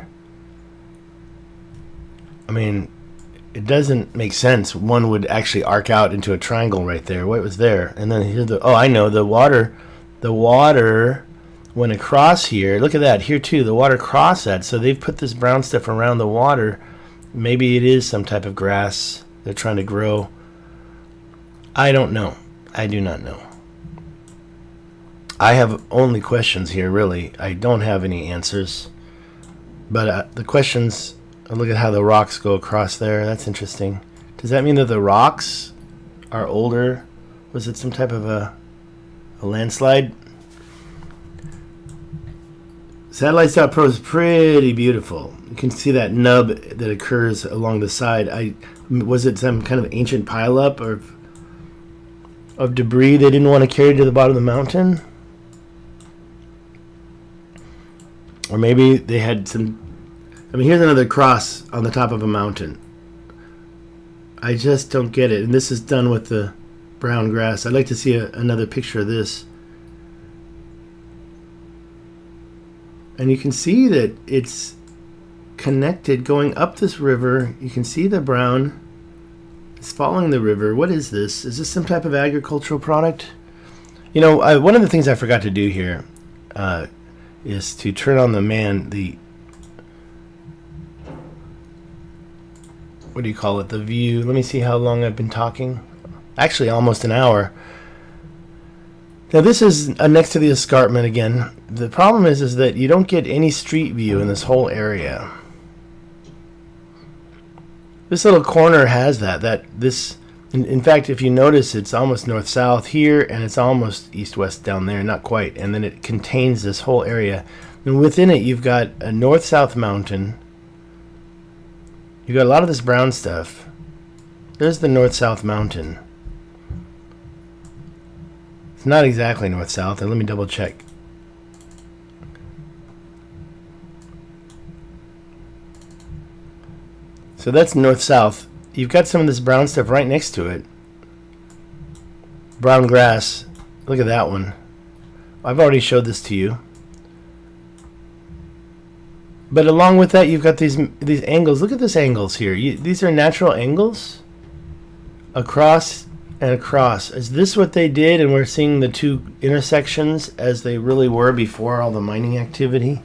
I mean, it doesn't make sense. One would actually arc out into a triangle right there. What was there? And then here's the... Oh, I know. The water went across here. Look at that. Here, too. The water crossed that. So they've put this brown stuff around the water. Maybe it is some type of grass they're trying to grow. I don't know. I do not know. I have only questions here, really. I don't have any answers. But the questions... Look at how the rocks go across there. That's interesting. Does that mean that the rocks are older? Was it some type of a landslide? Satellites.pro is pretty beautiful. You can see that nub that occurs along the side. Was it some kind of ancient pileup of debris they didn't want to carry to the bottom of the mountain? Or maybe they had some... I mean, here's another cross on the top of a mountain. I just don't get it. And this is done with the brown grass. I'd like to see another picture of this. And you can see that it's connected going up this river. You can see the brown. It's following the river. What is this? Is this some type of agricultural product? You know, one of the things I forgot to do here is to turn on the what do you call it? The view. Let me see how long I've been talking. Actually, almost an hour. Now, this is next to the escarpment again. The problem is that you don't get any street view in this whole area. This little corner has that. This In fact, if you notice, it's almost north-south here, and it's almost east-west down there, not quite. And then it contains this whole area. And within it, you've got a north-south mountain. You've got a lot of this brown stuff. There's the north-south mountain. It's not exactly north-south. Let me double-check. So that's north-south. You've got some of this brown stuff right next to it. Brown grass. Look at that one. I've already showed this to you. But along with that, you've got these angles. Look at these angles here. These are natural angles. Across and across. Is this what they did, and we're seeing the two intersections as they really were before all the mining activity?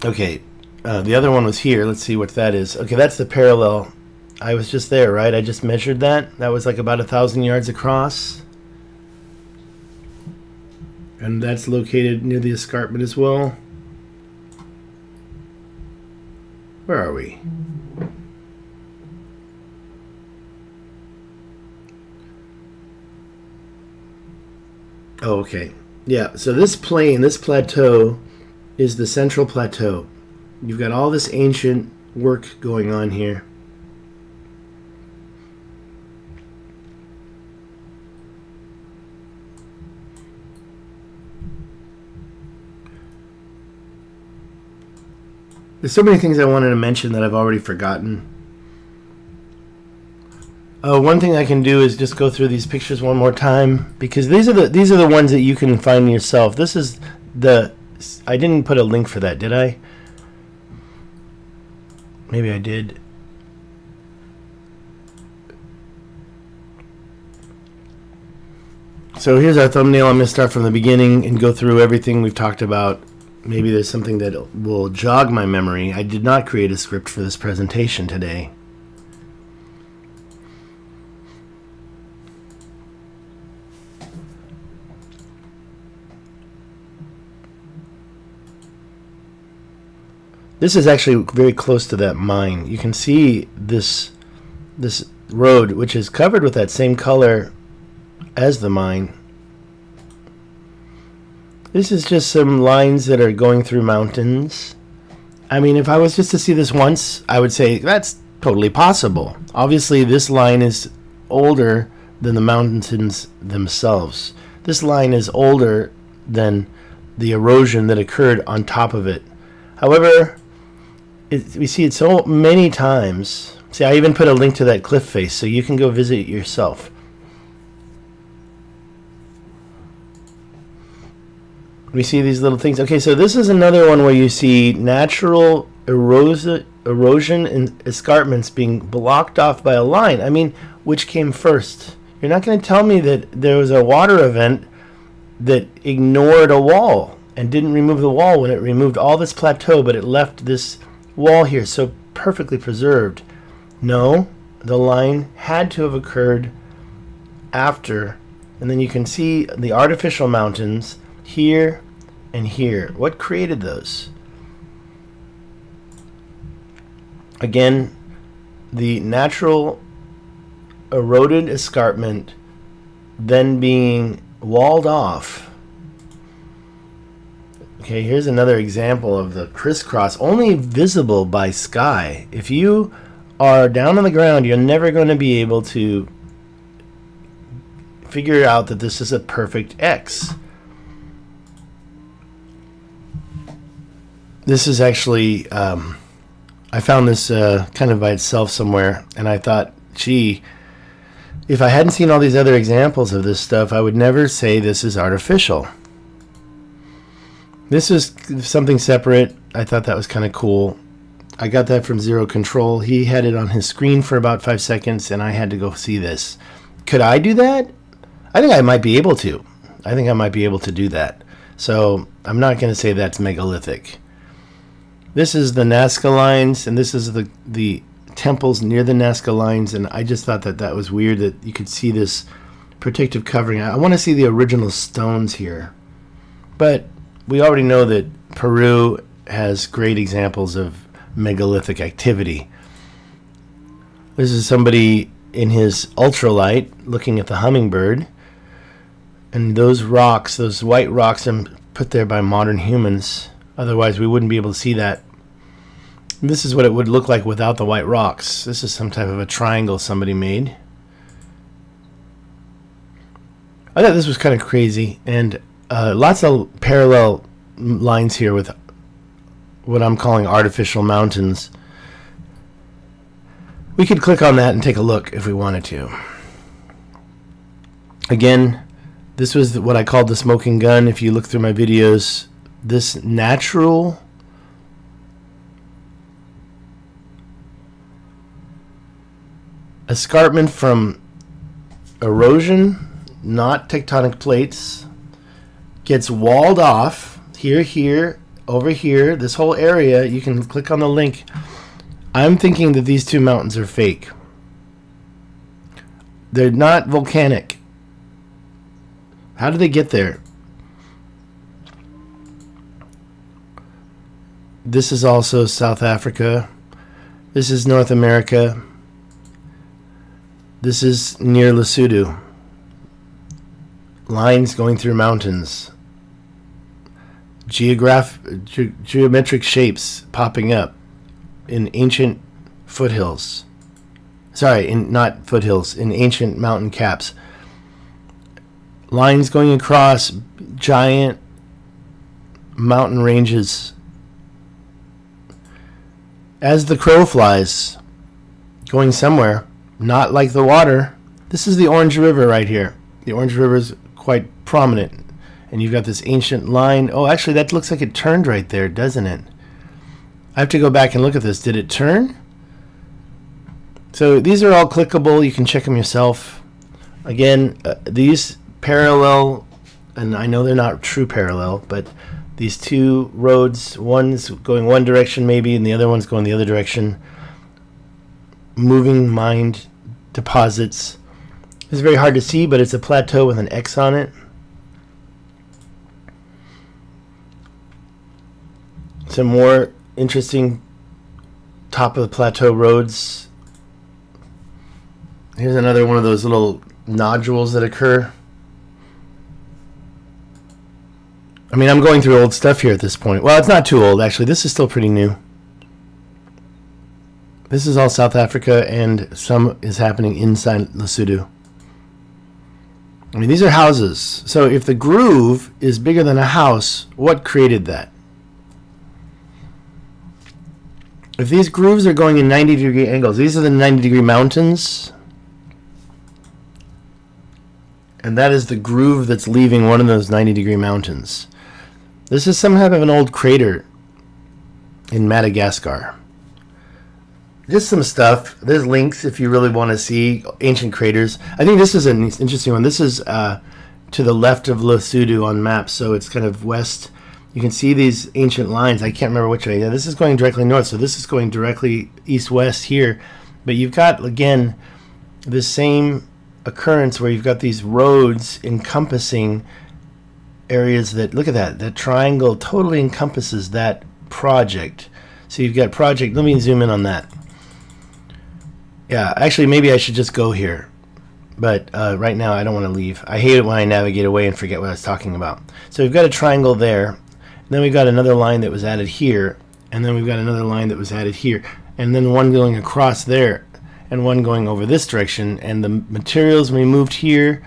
Okay, the other one was here. Let's see what that is. Okay, that's the parallel. I was just there, right? I just measured that. That was like about 1,000 yards across. And that's located near the escarpment as well. Where are we? Oh, okay. Yeah, so this plain, this plateau, is the central plateau. You've got all this ancient work going on here. There's so many things I wanted to mention that I've already forgotten. One thing I can do is just go through these pictures one more time, because these are the ones that you can find yourself. This is the I didn't put a link for that, did I? Maybe I did. So here's our thumbnail. I'm going to start from the beginning and go through everything we've talked about. Maybe there's something that will jog my memory. I did not create a script for this presentation today. This is actually very close to that mine. You can see this road, which is covered with that same color as the mine. This is just some lines that are going through mountains. I mean, if I was just to see this once, I would say that's totally possible. Obviously, this line is older than the mountains themselves. This line is older than the erosion that occurred on top of it. However, we see it so many times. See, I even put a link to that cliff face, so you can go visit it yourself. We see these little things. Okay, so this is another one where you see natural erosion and escarpments being blocked off by a line. I mean, which came first? You're not going to tell me that there was a water event that ignored a wall and didn't remove the wall when it removed all this plateau, but it left this wall here so perfectly preserved. No, the line had to have occurred after. And then you can see the artificial mountains here and here. What created those? Again, the natural eroded escarpment then being walled off. Okay, here's another example of the crisscross, only visible by sky. If you are down on the ground, you're never going to be able to figure out that this is a perfect X. This is actually, I found this kind of by itself somewhere, and I thought, gee, if I hadn't seen all these other examples of this stuff, I would never say this is artificial. This is something separate. I thought that was kind of cool. I got that from Zero Control. He had it on his screen for about 5 seconds, and I had to go see this. Could I do that? I think I might be able to. I think I might be able to do that. So I'm not going to say that's megalithic. This is the Nazca lines, and this is the temples near the Nazca lines, and I just thought that that was weird that you could see this protective covering. I want to see the original stones here. But we already know that Peru has great examples of megalithic activity. This is somebody in his ultralight looking at the hummingbird, and those rocks, those white rocks, are put there by modern humans. Otherwise we wouldn't be able to see that. This is what it would look like without the white rocks. This is some type of a triangle somebody made. I thought this was kind of crazy, and lots of parallel lines here with what I'm calling artificial mountains. We could click on that and take a look if we wanted to. Again, this was what I called the smoking gun. If you look through my videos, this natural escarpment from erosion, not tectonic plates, gets walled off here, over here, this whole area. You can click on the link. I'm thinking that these two mountains are fake. They're not volcanic. How did they get there? This is also South Africa. This is North America. This is near Lesotho. Lines going through mountains. Geometric shapes popping up in ancient foothills. Sorry, not foothills, in ancient mountain caps. Lines going across giant mountain ranges. As the crow flies, going somewhere, not like the water. This is the Orange River right here. The Orange River is quite prominent. And you've got this ancient line. Oh, actually, that looks like it turned right there, doesn't it? I have to go back and look at this. Did it turn? So these are all clickable. You can check them yourself. Again, these parallel, and I know they're not true parallel, but these two roads, one's going one direction maybe, and the other one's going the other direction. Moving mined deposits. It's very hard to see, but it's a plateau with an X on it. Some more interesting top of the plateau roads. Here's another one of those little nodules that occur. I mean, I'm going through old stuff here at this point. Well, it's not too old, actually. This is still pretty new. This is all South Africa, and some is happening inside Lesotho. I mean, these are houses. So if the groove is bigger than a house, what created that? If these grooves are going in 90-degree angles, these are the 90-degree mountains, and that is the groove that's leaving one of those 90-degree mountains. This is some type of an old crater in Madagascar. Just some stuff. There's links if you really want to see ancient craters. I think this is an interesting one. This is to the left of Lesotho on maps, so it's kind of west. You can see these ancient lines. I can't remember which way. Yeah, this is going directly north, so this is going directly east-west here. But you've got, again, the same occurrence where you've got these roads encompassing areas that, look at that, that triangle totally encompasses that project. So you've got project, let me zoom in on that. Yeah, actually, maybe I should just go here. But right now, I don't want to leave. I hate it when I navigate away and forget what I was talking about. So we've got a triangle there. Then we've got another line that was added here. And then we've got another line that was added here. And then one going across there. And one going over this direction. And the materials removed here.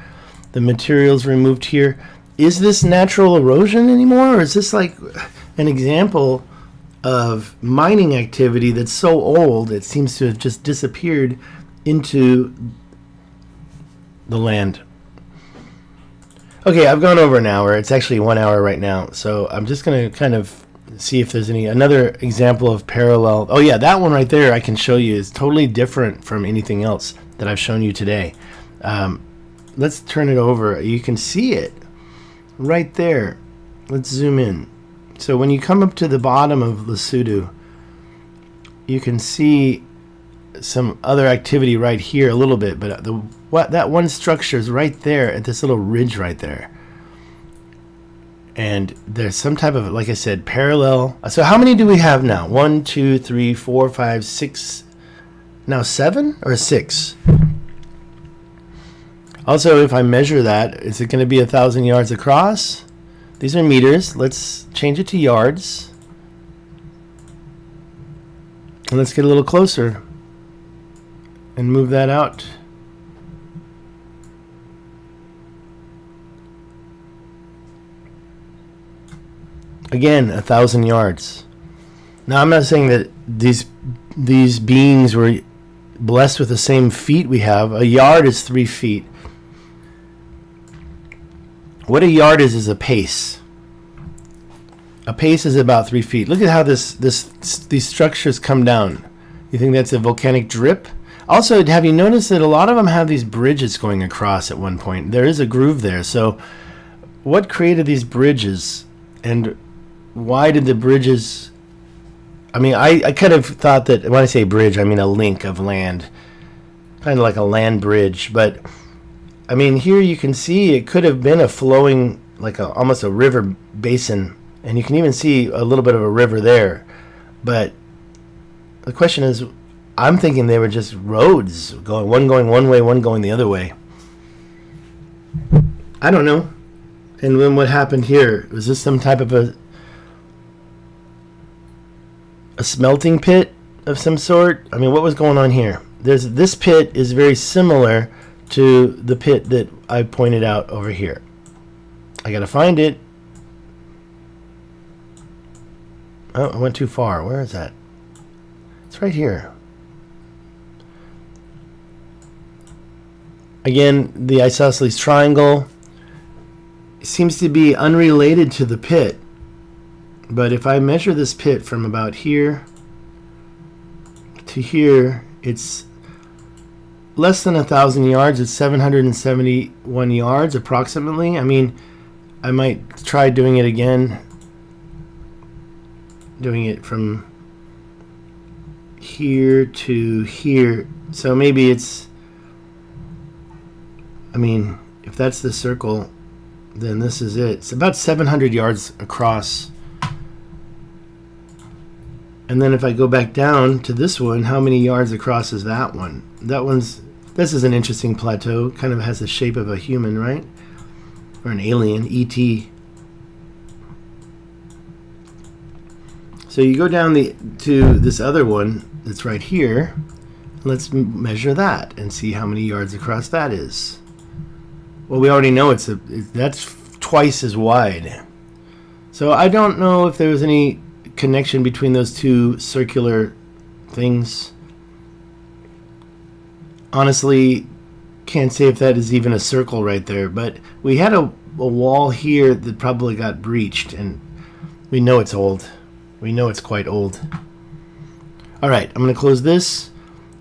The materials removed here. Is this natural erosion anymore? Or is this like an example of mining activity that's so old it seems to have just disappeared into the land? Okay, I've gone over an hour. It's actually 1 hour right now. So I'm just going to kind of see if there's another example of parallel. Oh yeah, that one right there I can show you is totally different from anything else that I've shown you today. Let's turn it over. You can see it right there. Let's zoom in. So when you come up to the bottom of Lesotho, you can see some other activity right here a little bit, but that one structure is right there at this little ridge right there. And there's some type of, like I said, parallel. So how many do we have now? 1, 2, 3, 4, 5, 6. Now 7 or 6? Also, if I measure that, is it going to be 1,000 yards across? These are meters. Let's change it to yards. And let's get a little closer and move that out. Again, 1,000 yards. Now, I'm not saying that these beings were blessed with the same feet we have. A yard is 3 feet. What a yard is a pace. A pace is about 3 feet. Look at how these structures come down. You think that's a volcanic drip? Also, have you noticed that a lot of them have these bridges going across at one point? There is a groove there. So what created these bridges? And why did the bridges... I mean, I kind of thought that when I say bridge, I mean a link of land. Kind of like a land bridge. But, I mean, here you can see it could have been a flowing, like almost a river basin. And you can even see a little bit of a river there. But the question is, I'm thinking they were just roads, one going one way, one going the other way. I don't know. And then what happened here? Was this some type of a smelting pit of some sort? I mean, what was going on here? This pit is very similar to the pit that I pointed out over here. I gotta find it. Oh, I went too far. Where is that? It's right here. Again, the isosceles triangle seems to be unrelated to the pit. But if I measure this pit from about here to here, it's less than 1,000 yards. It's 771 yards approximately. I mean, I might try doing it again. Doing it from here to here. So maybe it's... I mean, if that's the circle, then this is it. It's about 700 yards across. And then if I go back down to this one, how many yards across is that one? This is an interesting plateau. Kind of has the shape of a human, right? Or an alien, ET. So you go down to this other one that's right here. Let's measure that and see how many yards across that is. Well, we already know that's twice as wide. So I don't know if there was any connection between those two circular things. Honestly, can't say if that is even a circle right there. But we had a wall here that probably got breached, and we know it's old. We know it's quite old. All right, I'm going to close this.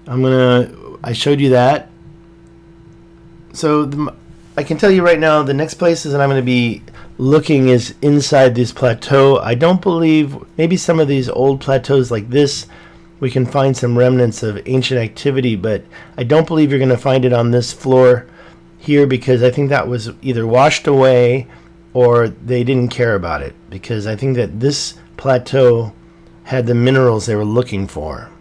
I showed you that. So I can tell you right now, the next places that I'm going to be looking is inside this plateau. I don't believe, maybe some of these old plateaus like this, we can find some remnants of ancient activity, but I don't believe you're going to find it on this floor here, because I think that was either washed away or they didn't care about it, because I think that this plateau had the minerals they were looking for.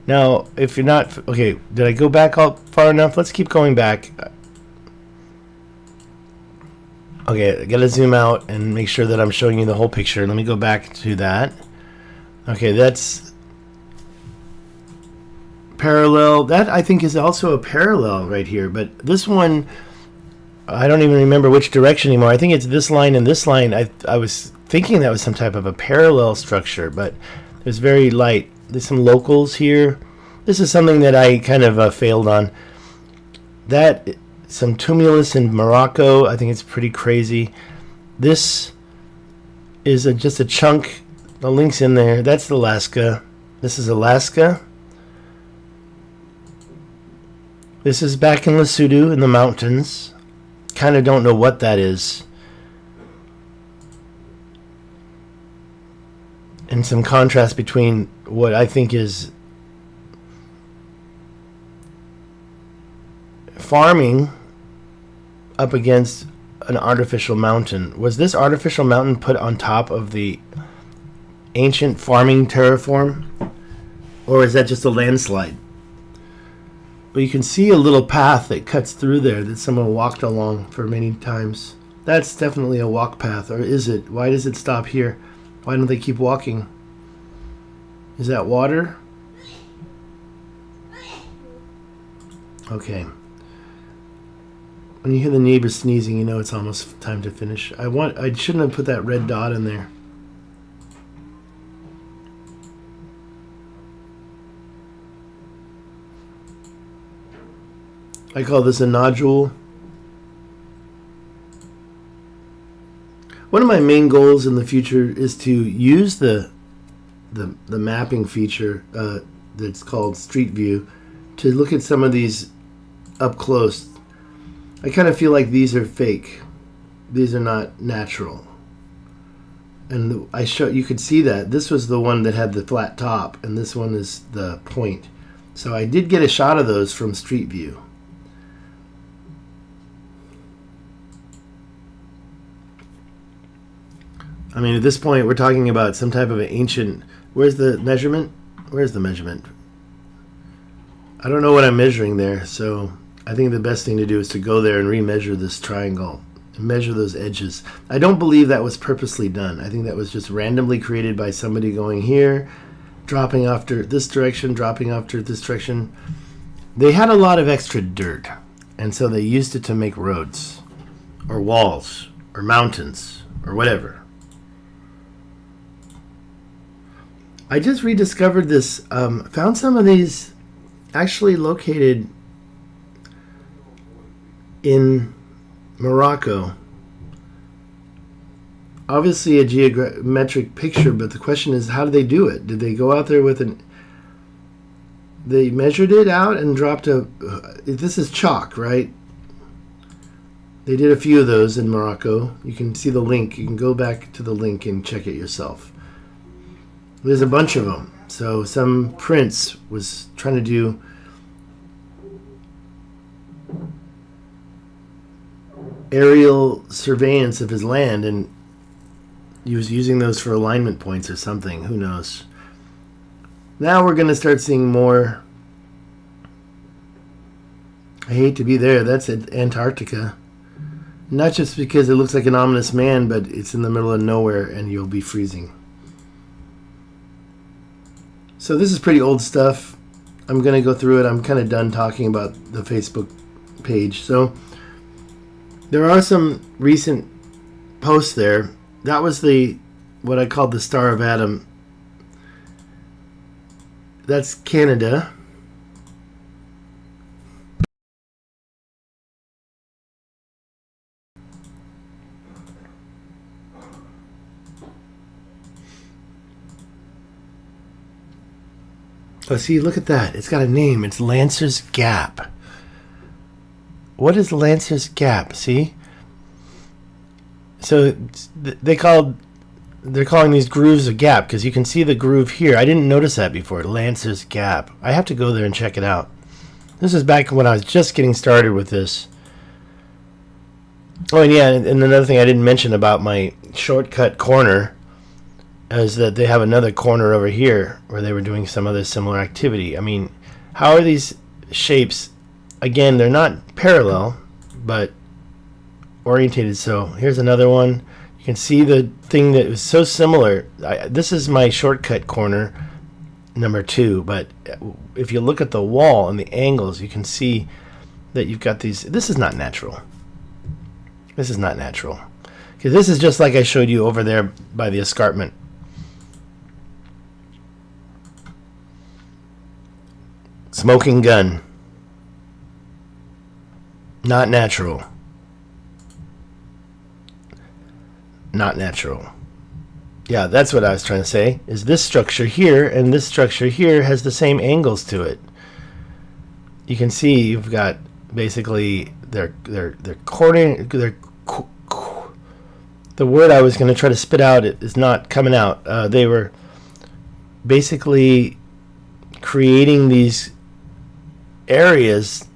Now, if you're not... Okay, did I go back far enough? Let's keep going back. Okay, I gotta zoom out and make sure that I'm showing you the whole picture. Let me go back to that. Okay, that's parallel. That, I think, is also a parallel right here. But this one, I don't even remember which direction anymore. I think it's this line and this line. I was thinking that was some type of a parallel structure, but it's very light. There's some locals here. This is something that I kind of failed on. That... Some tumulus in Morocco. I think it's pretty crazy. This is just a chunk. The link's in there. That's Alaska. This is Alaska. This is back in Lesotho in the mountains. Kind of don't know what that is. And some contrast between what I think is farming up against an artificial mountain. Was this artificial mountain put on top of the ancient farming terraform? Or is that just a landslide? But you can see a little path that cuts through there that someone walked along for many times. That's definitely a walk path, or is it? Why does it stop here? Why don't they keep walking? Is that water? Okay. When you hear the neighbor sneezing, you know it's almost time to finish. I shouldn't have put that red dot in there. I call this a nodule. One of my main goals in the future is to use the mapping feature that's called Street View to look at some of these up close. I kind of feel like these are fake. These are not natural. And you could see that. This was the one that had the flat top, and this one is the point. So I did get a shot of those from Street View. I mean, at this point, we're talking about some type of an ancient... Where's the measurement? Where's the measurement? I don't know what I'm measuring there, so I think the best thing to do is to go there and remeasure this triangle and measure those edges. I don't believe that was purposely done. I think that was just randomly created by somebody going here, dropping off to this direction, dropping off to this direction. They had a lot of extra dirt, and so they used it to make roads, or walls, or mountains, or whatever. I just rediscovered this, found some of these actually located in Morocco. Obviously a geometric picture, but the question is, how did they do it? Did they go out there with they measured it out and dropped this is chalk, right? They did a few of those in Morocco. You can see the link. You can go back to the link and check it yourself. There's a bunch of them. So some prince was trying to do aerial surveillance of his land, and he was using those for alignment points or something. Who knows? Now we're going to start seeing more. I hate to be there. That's Antarctica. Not just because it looks like an ominous man, but it's in the middle of nowhere and you'll be freezing. So this is pretty old stuff. I'm going to go through it. I'm kind of done talking about the Facebook page. So there are some recent posts there. That was what I called the Star of Adam. That's Canada. Oh, see, look at that. It's got a name. It's Lancer's Gap. What is Lancer's Gap? See? So they're calling these grooves a gap because you can see the groove here. I didn't notice that before. Lancer's Gap. I have to go there and check it out. This is back when I was just getting started with this. Oh, and yeah, and another thing I didn't mention about my shortcut corner is that they have another corner over here where they were doing some other similar activity. I mean, how are these shapes? Again, they're not parallel, but orientated. So here's another one. You can see the thing that was so similar. This is my shortcut corner number 2, but if you look at the wall and the angles, you can see that you've got these. This is not natural. This is not natural. Because this is just like I showed you over there by the escarpment. Smoking gun. Not natural. Not natural. Yeah, that's what I was trying to say. Is this structure here and this structure here has the same angles to it. You can see you've got basically the word I was going to try to spit out is not coming out. They were basically creating these areas,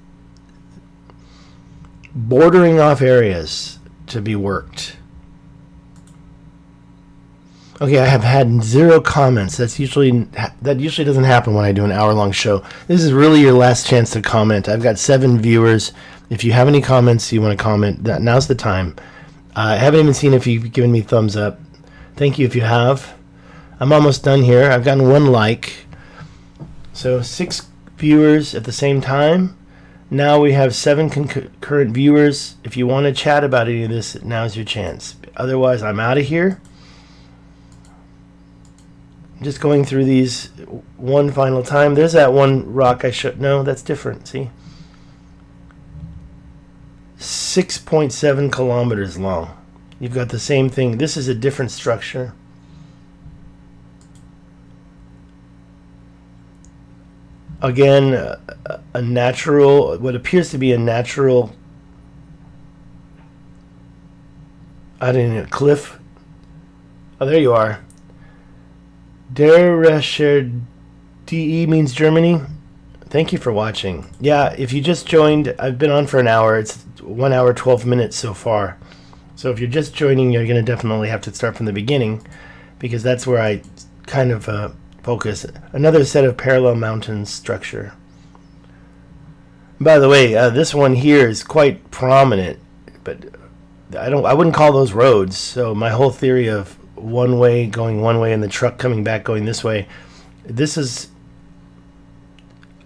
bordering off areas to be worked. Okay, I have had 0 comments. That usually doesn't happen when I do an hour-long show. This is really your last chance to comment. I've got 7 viewers. If you have any comments you want to comment, now's the time. I haven't even seen if you've given me thumbs up. Thank you if you have. I'm almost done here. I've gotten 1 like. So 6 viewers at the same time. Now we have 7 concurrent viewers. If you want to chat about any of this, now's your chance. Otherwise, I'm out of here. Just going through these one final time. There's that one rock I should... No, that's different. See? 6.7 kilometers long. You've got the same thing. This is a different structure. Again, a natural... What appears to be a natural... I don't know, cliff. Oh, there you are. Der DE means Germany. Thank you for watching. Yeah, if you just joined, I've been on for an hour. It's 1 hour, 12 minutes so far. So if you're just joining, you're going to definitely have to start from the beginning, because that's where I kind of focus. Another set of parallel mountain structure. By the way, this one here is quite prominent, but I wouldn't call those roads. So my whole theory of one way going one way and the truck coming back going this way, this is,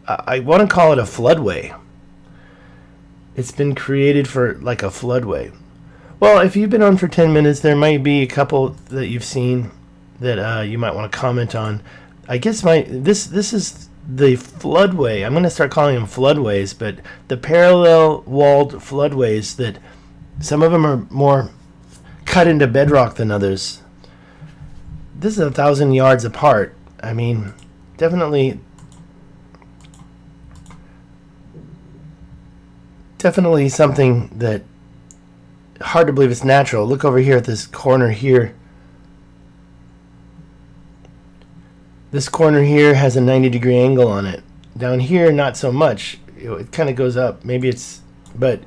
I want to call it a floodway. It's been created for like a floodway. Well, if you've been on for 10 minutes, there might be a couple that you've seen that you might want to comment on. I guess this is the floodway. I'm going to start calling them floodways, but the parallel walled floodways that some of them are more cut into bedrock than others. This is 1,000 yards apart. I mean, definitely something that hard to believe it's natural. Look over here at this corner here. This corner here has a 90-degree angle on it. Down here, not so much. It kind of goes up. Maybe but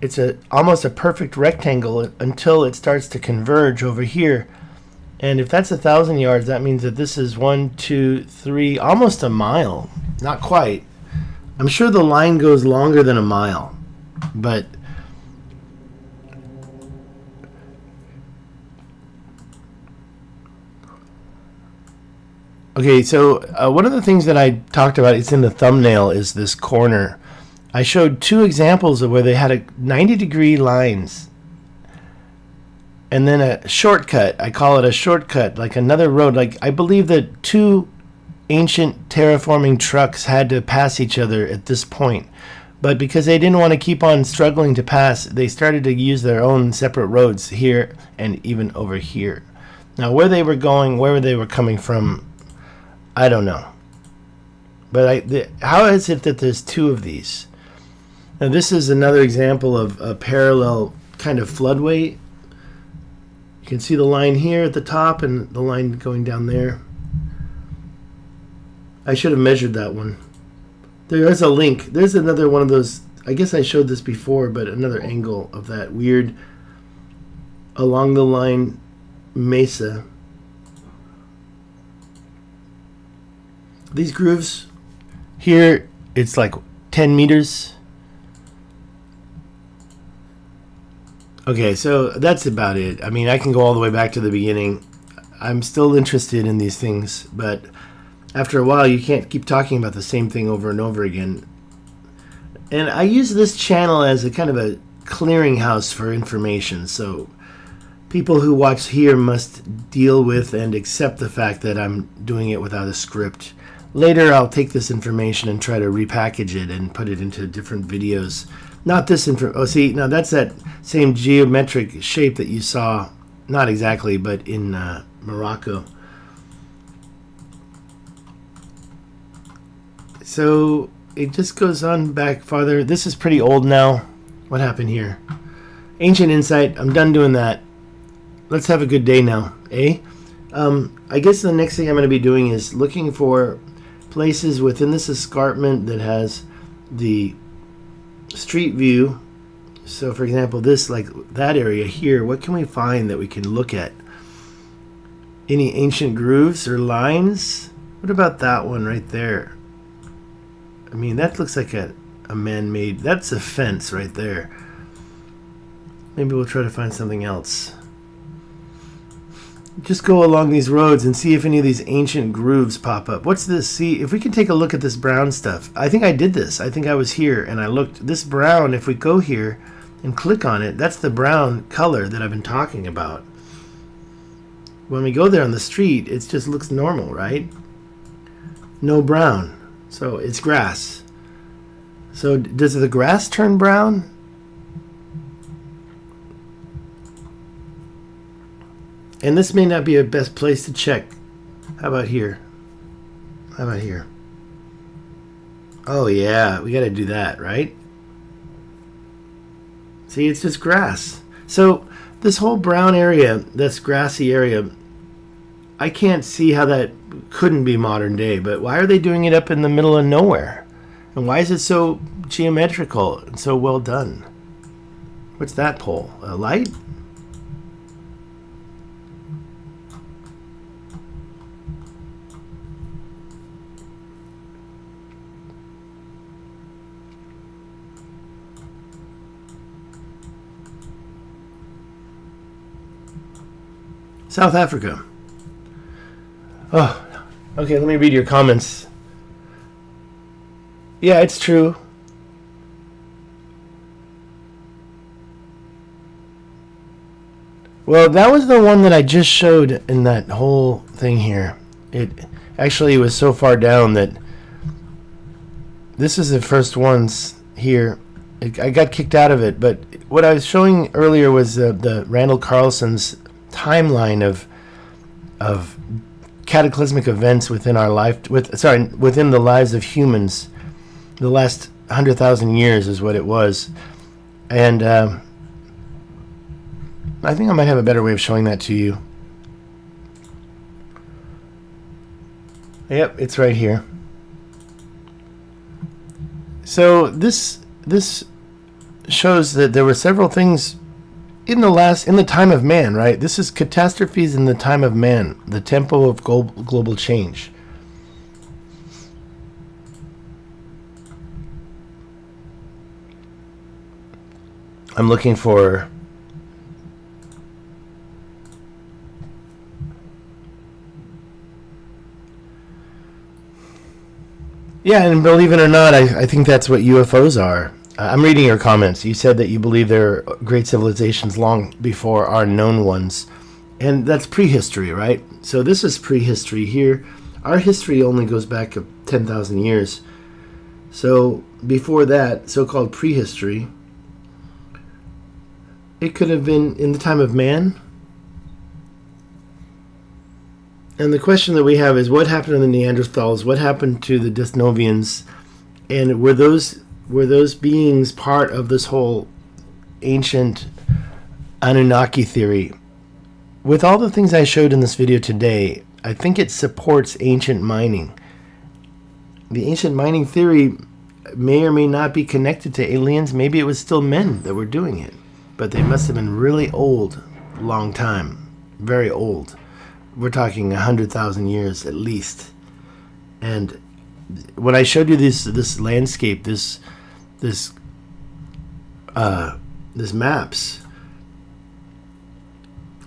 it's almost a perfect rectangle until it starts to converge over here. And if that's 1,000 yards, that means that this is 1, 2, 3, almost a mile. Not quite. I'm sure the line goes longer than a mile, but okay, so one of the things that I talked about, it's in the thumbnail, is this corner. I showed 2 examples of where they had 90-degree lines and then a shortcut. I call it a shortcut, like another road. Like, I believe that 2 ancient terraforming trucks had to pass each other at this point. But because they didn't want to keep on struggling to pass, they started to use their own separate roads here and even over here. Now, where they were going, where they were coming from, I don't know. But how is it that there's 2 of these? Now, this is another example of a parallel kind of floodway. You can see the line here at the top and the line going down there. I should have measured that one. There is a link. There's another one of those. I guess I showed this before, but another angle of that weird along the line mesa. These grooves here, it's like 10 meters. Okay, so that's about it. I mean, I can go all the way back to the beginning. I'm still interested in these things, but after a while, you can't keep talking about the same thing over and over again. And I use this channel as a kind of a clearinghouse for information. So people who watch here must deal with and accept the fact that I'm doing it without a script. Later, I'll take this information and try to repackage it and put it into different videos. Not this info. Oh, see, now that's that same geometric shape that you saw, not exactly, but in Morocco. So it just goes on back farther. This is pretty old now. What happened here? Ancient insight. I'm done doing that. Let's have a good day now, eh? I guess the next thing I'm going to be doing is looking for places within this escarpment that has the street view So for example, this, like that area here, what can we find that we can look at? Any ancient grooves or lines? What about that one right there? I mean, that looks like a man-made, that's a fence right there. Maybe we'll try to find something else. Just go along these roads and see if any of these ancient grooves pop up. What's this? See, if we can take a look at this brown stuff. I think I did this. I think I was here and I looked. This brown, if we go here and click on it, that's the brown color that I've been talking about. When we go there on the street, it just looks normal, right? No brown. So it's grass. So does the grass turn brown? And this may not be a best place to check. How about here? How about here? Oh yeah, we got to do that, right? See, it's just grass. So this whole brown area, this grassy area, I can't see how that couldn't be modern day, but why are they doing it up in the middle of nowhere? And why is it so geometrical and so well done? What's that pole? A light? South Africa. Oh, okay, let me read your comments. Yeah, it's true. Well, that was the one that I just showed in that whole thing here. It actually was so far down that this is the first ones here. I got kicked out of it, but what I was showing earlier was the Randall Carlson's timeline of cataclysmic events within our life, within the lives of humans. The last 100,000 years is what it was, and I think I might have a better way of showing that to you. Yep, it's right here. So this shows that there were several things in the time of man, right? This is catastrophes in the time of man, the tempo of global change. I'm looking for yeah, and believe it or not, I think that's what UFOs are. I'm reading your comments. You said that you believe there are great civilizations long before our known ones. And that's prehistory, right? So this is prehistory here. Our history only goes back 10,000 years. So before that, so-called prehistory, it could have been in the time of man. And the question that we have is, what happened to the Neanderthals? What happened to the Denisovians? And were those beings part of this whole ancient Anunnaki theory? With all the things I showed in this video today, I think it supports ancient mining. The ancient mining theory may or may not be connected to aliens. Maybe it was still men that were doing it, but they must have been really old, long time, very old. We're talking 100,000 years at least. And when I showed you this landscape, this maps,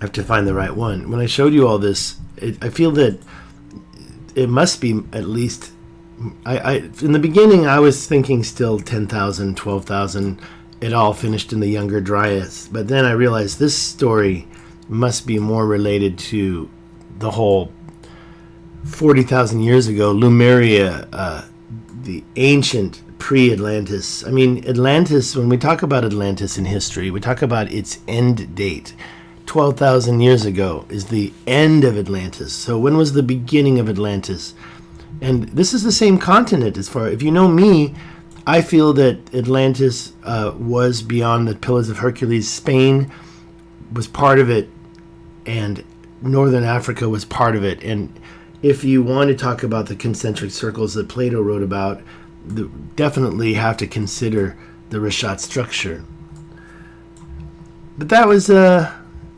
I have to find the right one. When I showed you all this, I feel that it must be at least, in the beginning I was thinking still 10,000, 12,000. It all finished in the Younger Dryas. But then I realized this story must be more related to the whole 40,000 years ago, Lemuria, the ancient pre-Atlantis. I mean, Atlantis, when we talk about Atlantis in history, we talk about its end date. 12,000 years ago is the end of Atlantis. So when was the beginning of Atlantis? And this is the same continent as far, if you know me, I feel that Atlantis was beyond the Pillars of Hercules. Spain was part of it, and Northern Africa was part of it. And if you want to talk about the concentric circles that Plato wrote about, definitely have to consider the richat structure. But that was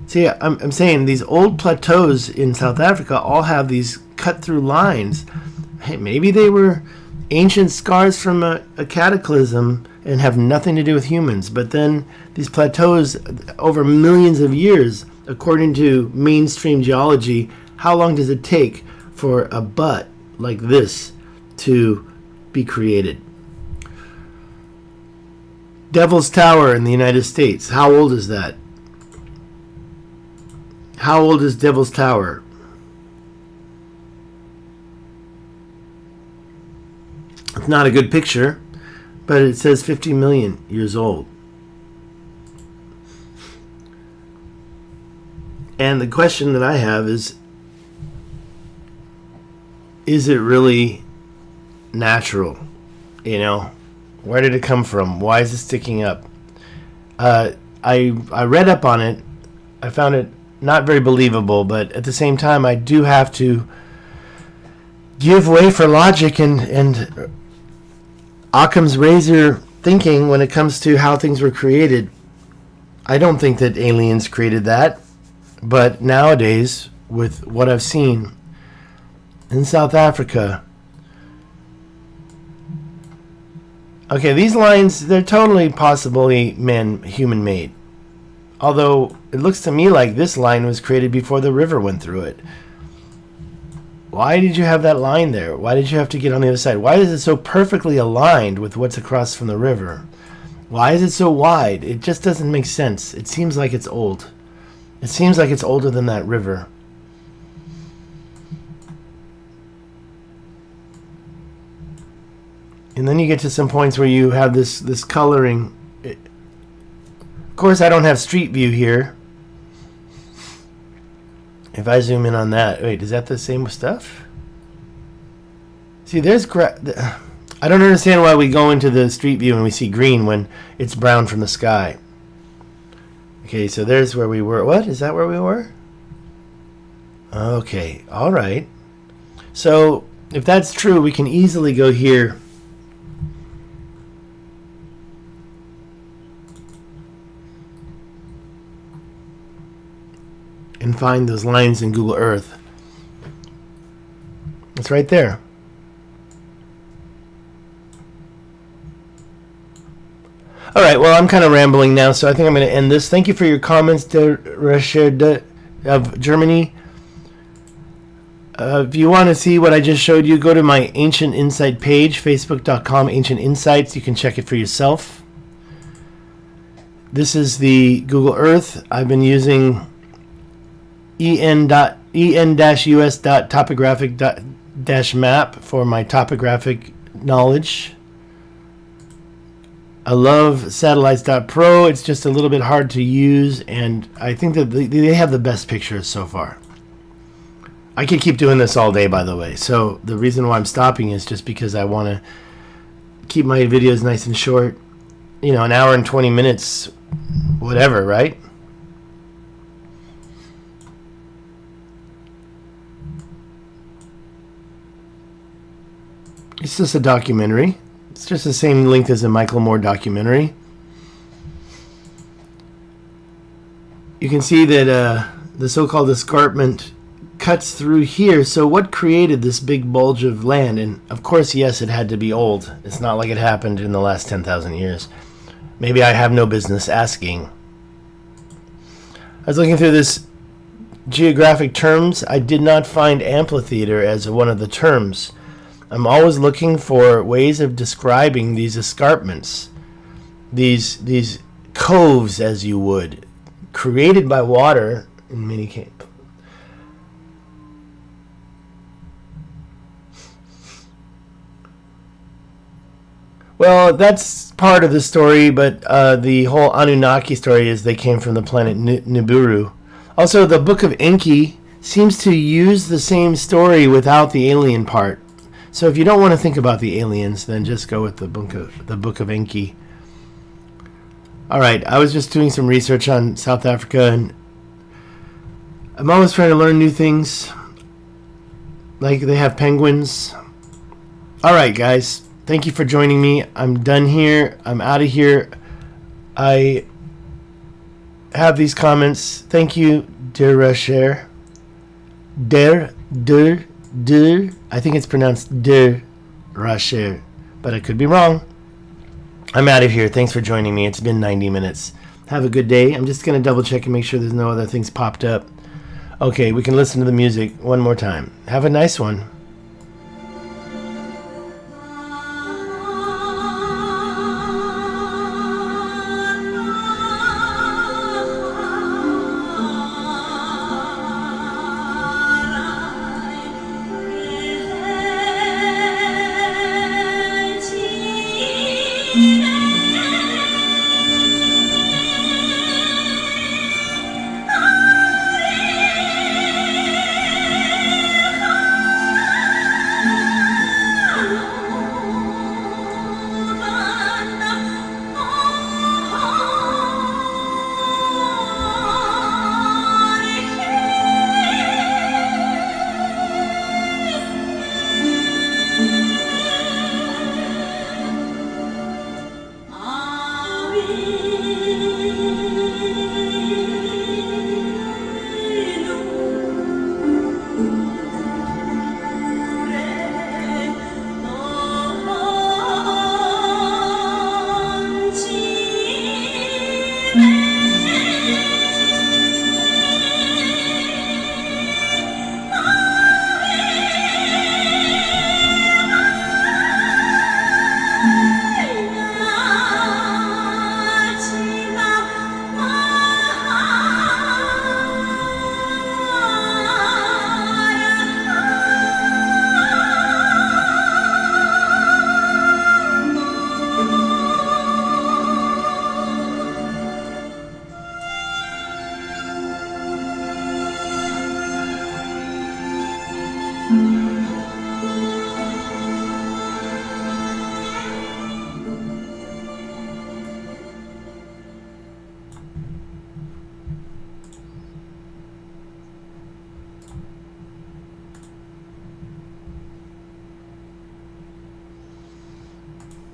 see, I'm saying these old plateaus in South Africa all have these cut through lines. Hey, maybe they were ancient scars from a cataclysm and have nothing to do with humans. But then these plateaus, over millions of years, according to mainstream geology, how long does it take for a butt like this to be created? Devil's Tower in the United States. How old is that? How old is Devil's Tower? It's not a good picture, but it says 50 million years old. And the question that I have is it really natural? You know, where did it come from? Why is it sticking up? I read up on it. I found it not very believable, but at the same time, I do have to give way for logic and Occam's razor thinking when it comes to how things were created. I don't think that aliens created that, but nowadays, with what I've seen in South Africa, okay, these lines, they're totally possibly human-made. Although, it looks to me like this line was created before the river went through it. Why did you have that line there? Why did you have to get on the other side? Why is it so perfectly aligned with what's across from the river? Why is it so wide? It just doesn't make sense. It seems like it's old. It seems like it's older than that river. And then you get to some points where you have this coloring. Of course, I don't have Street View here. If I zoom in on that, wait, is that the same stuff? See, there's I don't understand why we go into the Street View and we see green when it's brown from the sky. Okay, so there's where we were. What? Is that where we were? Okay, all right. So if that's true, we can easily go here. And find those lines in Google Earth. It's right there. All right, well, I'm kind of rambling now, so I think I'm going to end this. Thank you for your comments, Richat of Germany. If you want to see what I just showed you, go to my Ancient Insight page, facebook.com, Ancient Insights. You can check it for yourself. This is the Google Earth. I've been using en-us.topographic-map for my topographic knowledge. I love satellites.pro. It's just a little bit hard to use, and I think that they have the best pictures so far. I could keep doing this all day, by the way. So the reason why I'm stopping is just because I want to keep my videos nice and short. You know, an hour and 20 minutes, whatever, right? It's just a documentary. It's just the same length as a Michael Moore documentary. You can see that the so-called escarpment cuts through here. So what created this big bulge of land? And of course, yes, it had to be old. It's not like it happened in the last 10,000 years. Maybe I have no business asking. I was looking through this geographic terms. I did not find amphitheater as one of the terms. I'm always looking for ways of describing these escarpments, these coves, as you would, created by water in many cases. Well, that's part of the story, but the whole Anunnaki story is they came from the planet Nibiru. Also, the Book of Enki seems to use the same story without the alien part. So if you don't want to think about the aliens, then just go with the Book of Enki. All right, I was just doing some research on South Africa, and I'm always trying to learn new things. Like they have penguins. All right, guys, thank you for joining me. I'm done here. I'm out of here. I have these comments. Thank you, dear Rasher. I think it's pronounced Der Rasher, but I could be wrong. I'm out of here. Thanks for joining me. It's been 90 minutes. Have a good day. I'm just going to double check and make sure there's no other things popped up. Okay, we can listen to the music one more time. Have a nice one. Amen.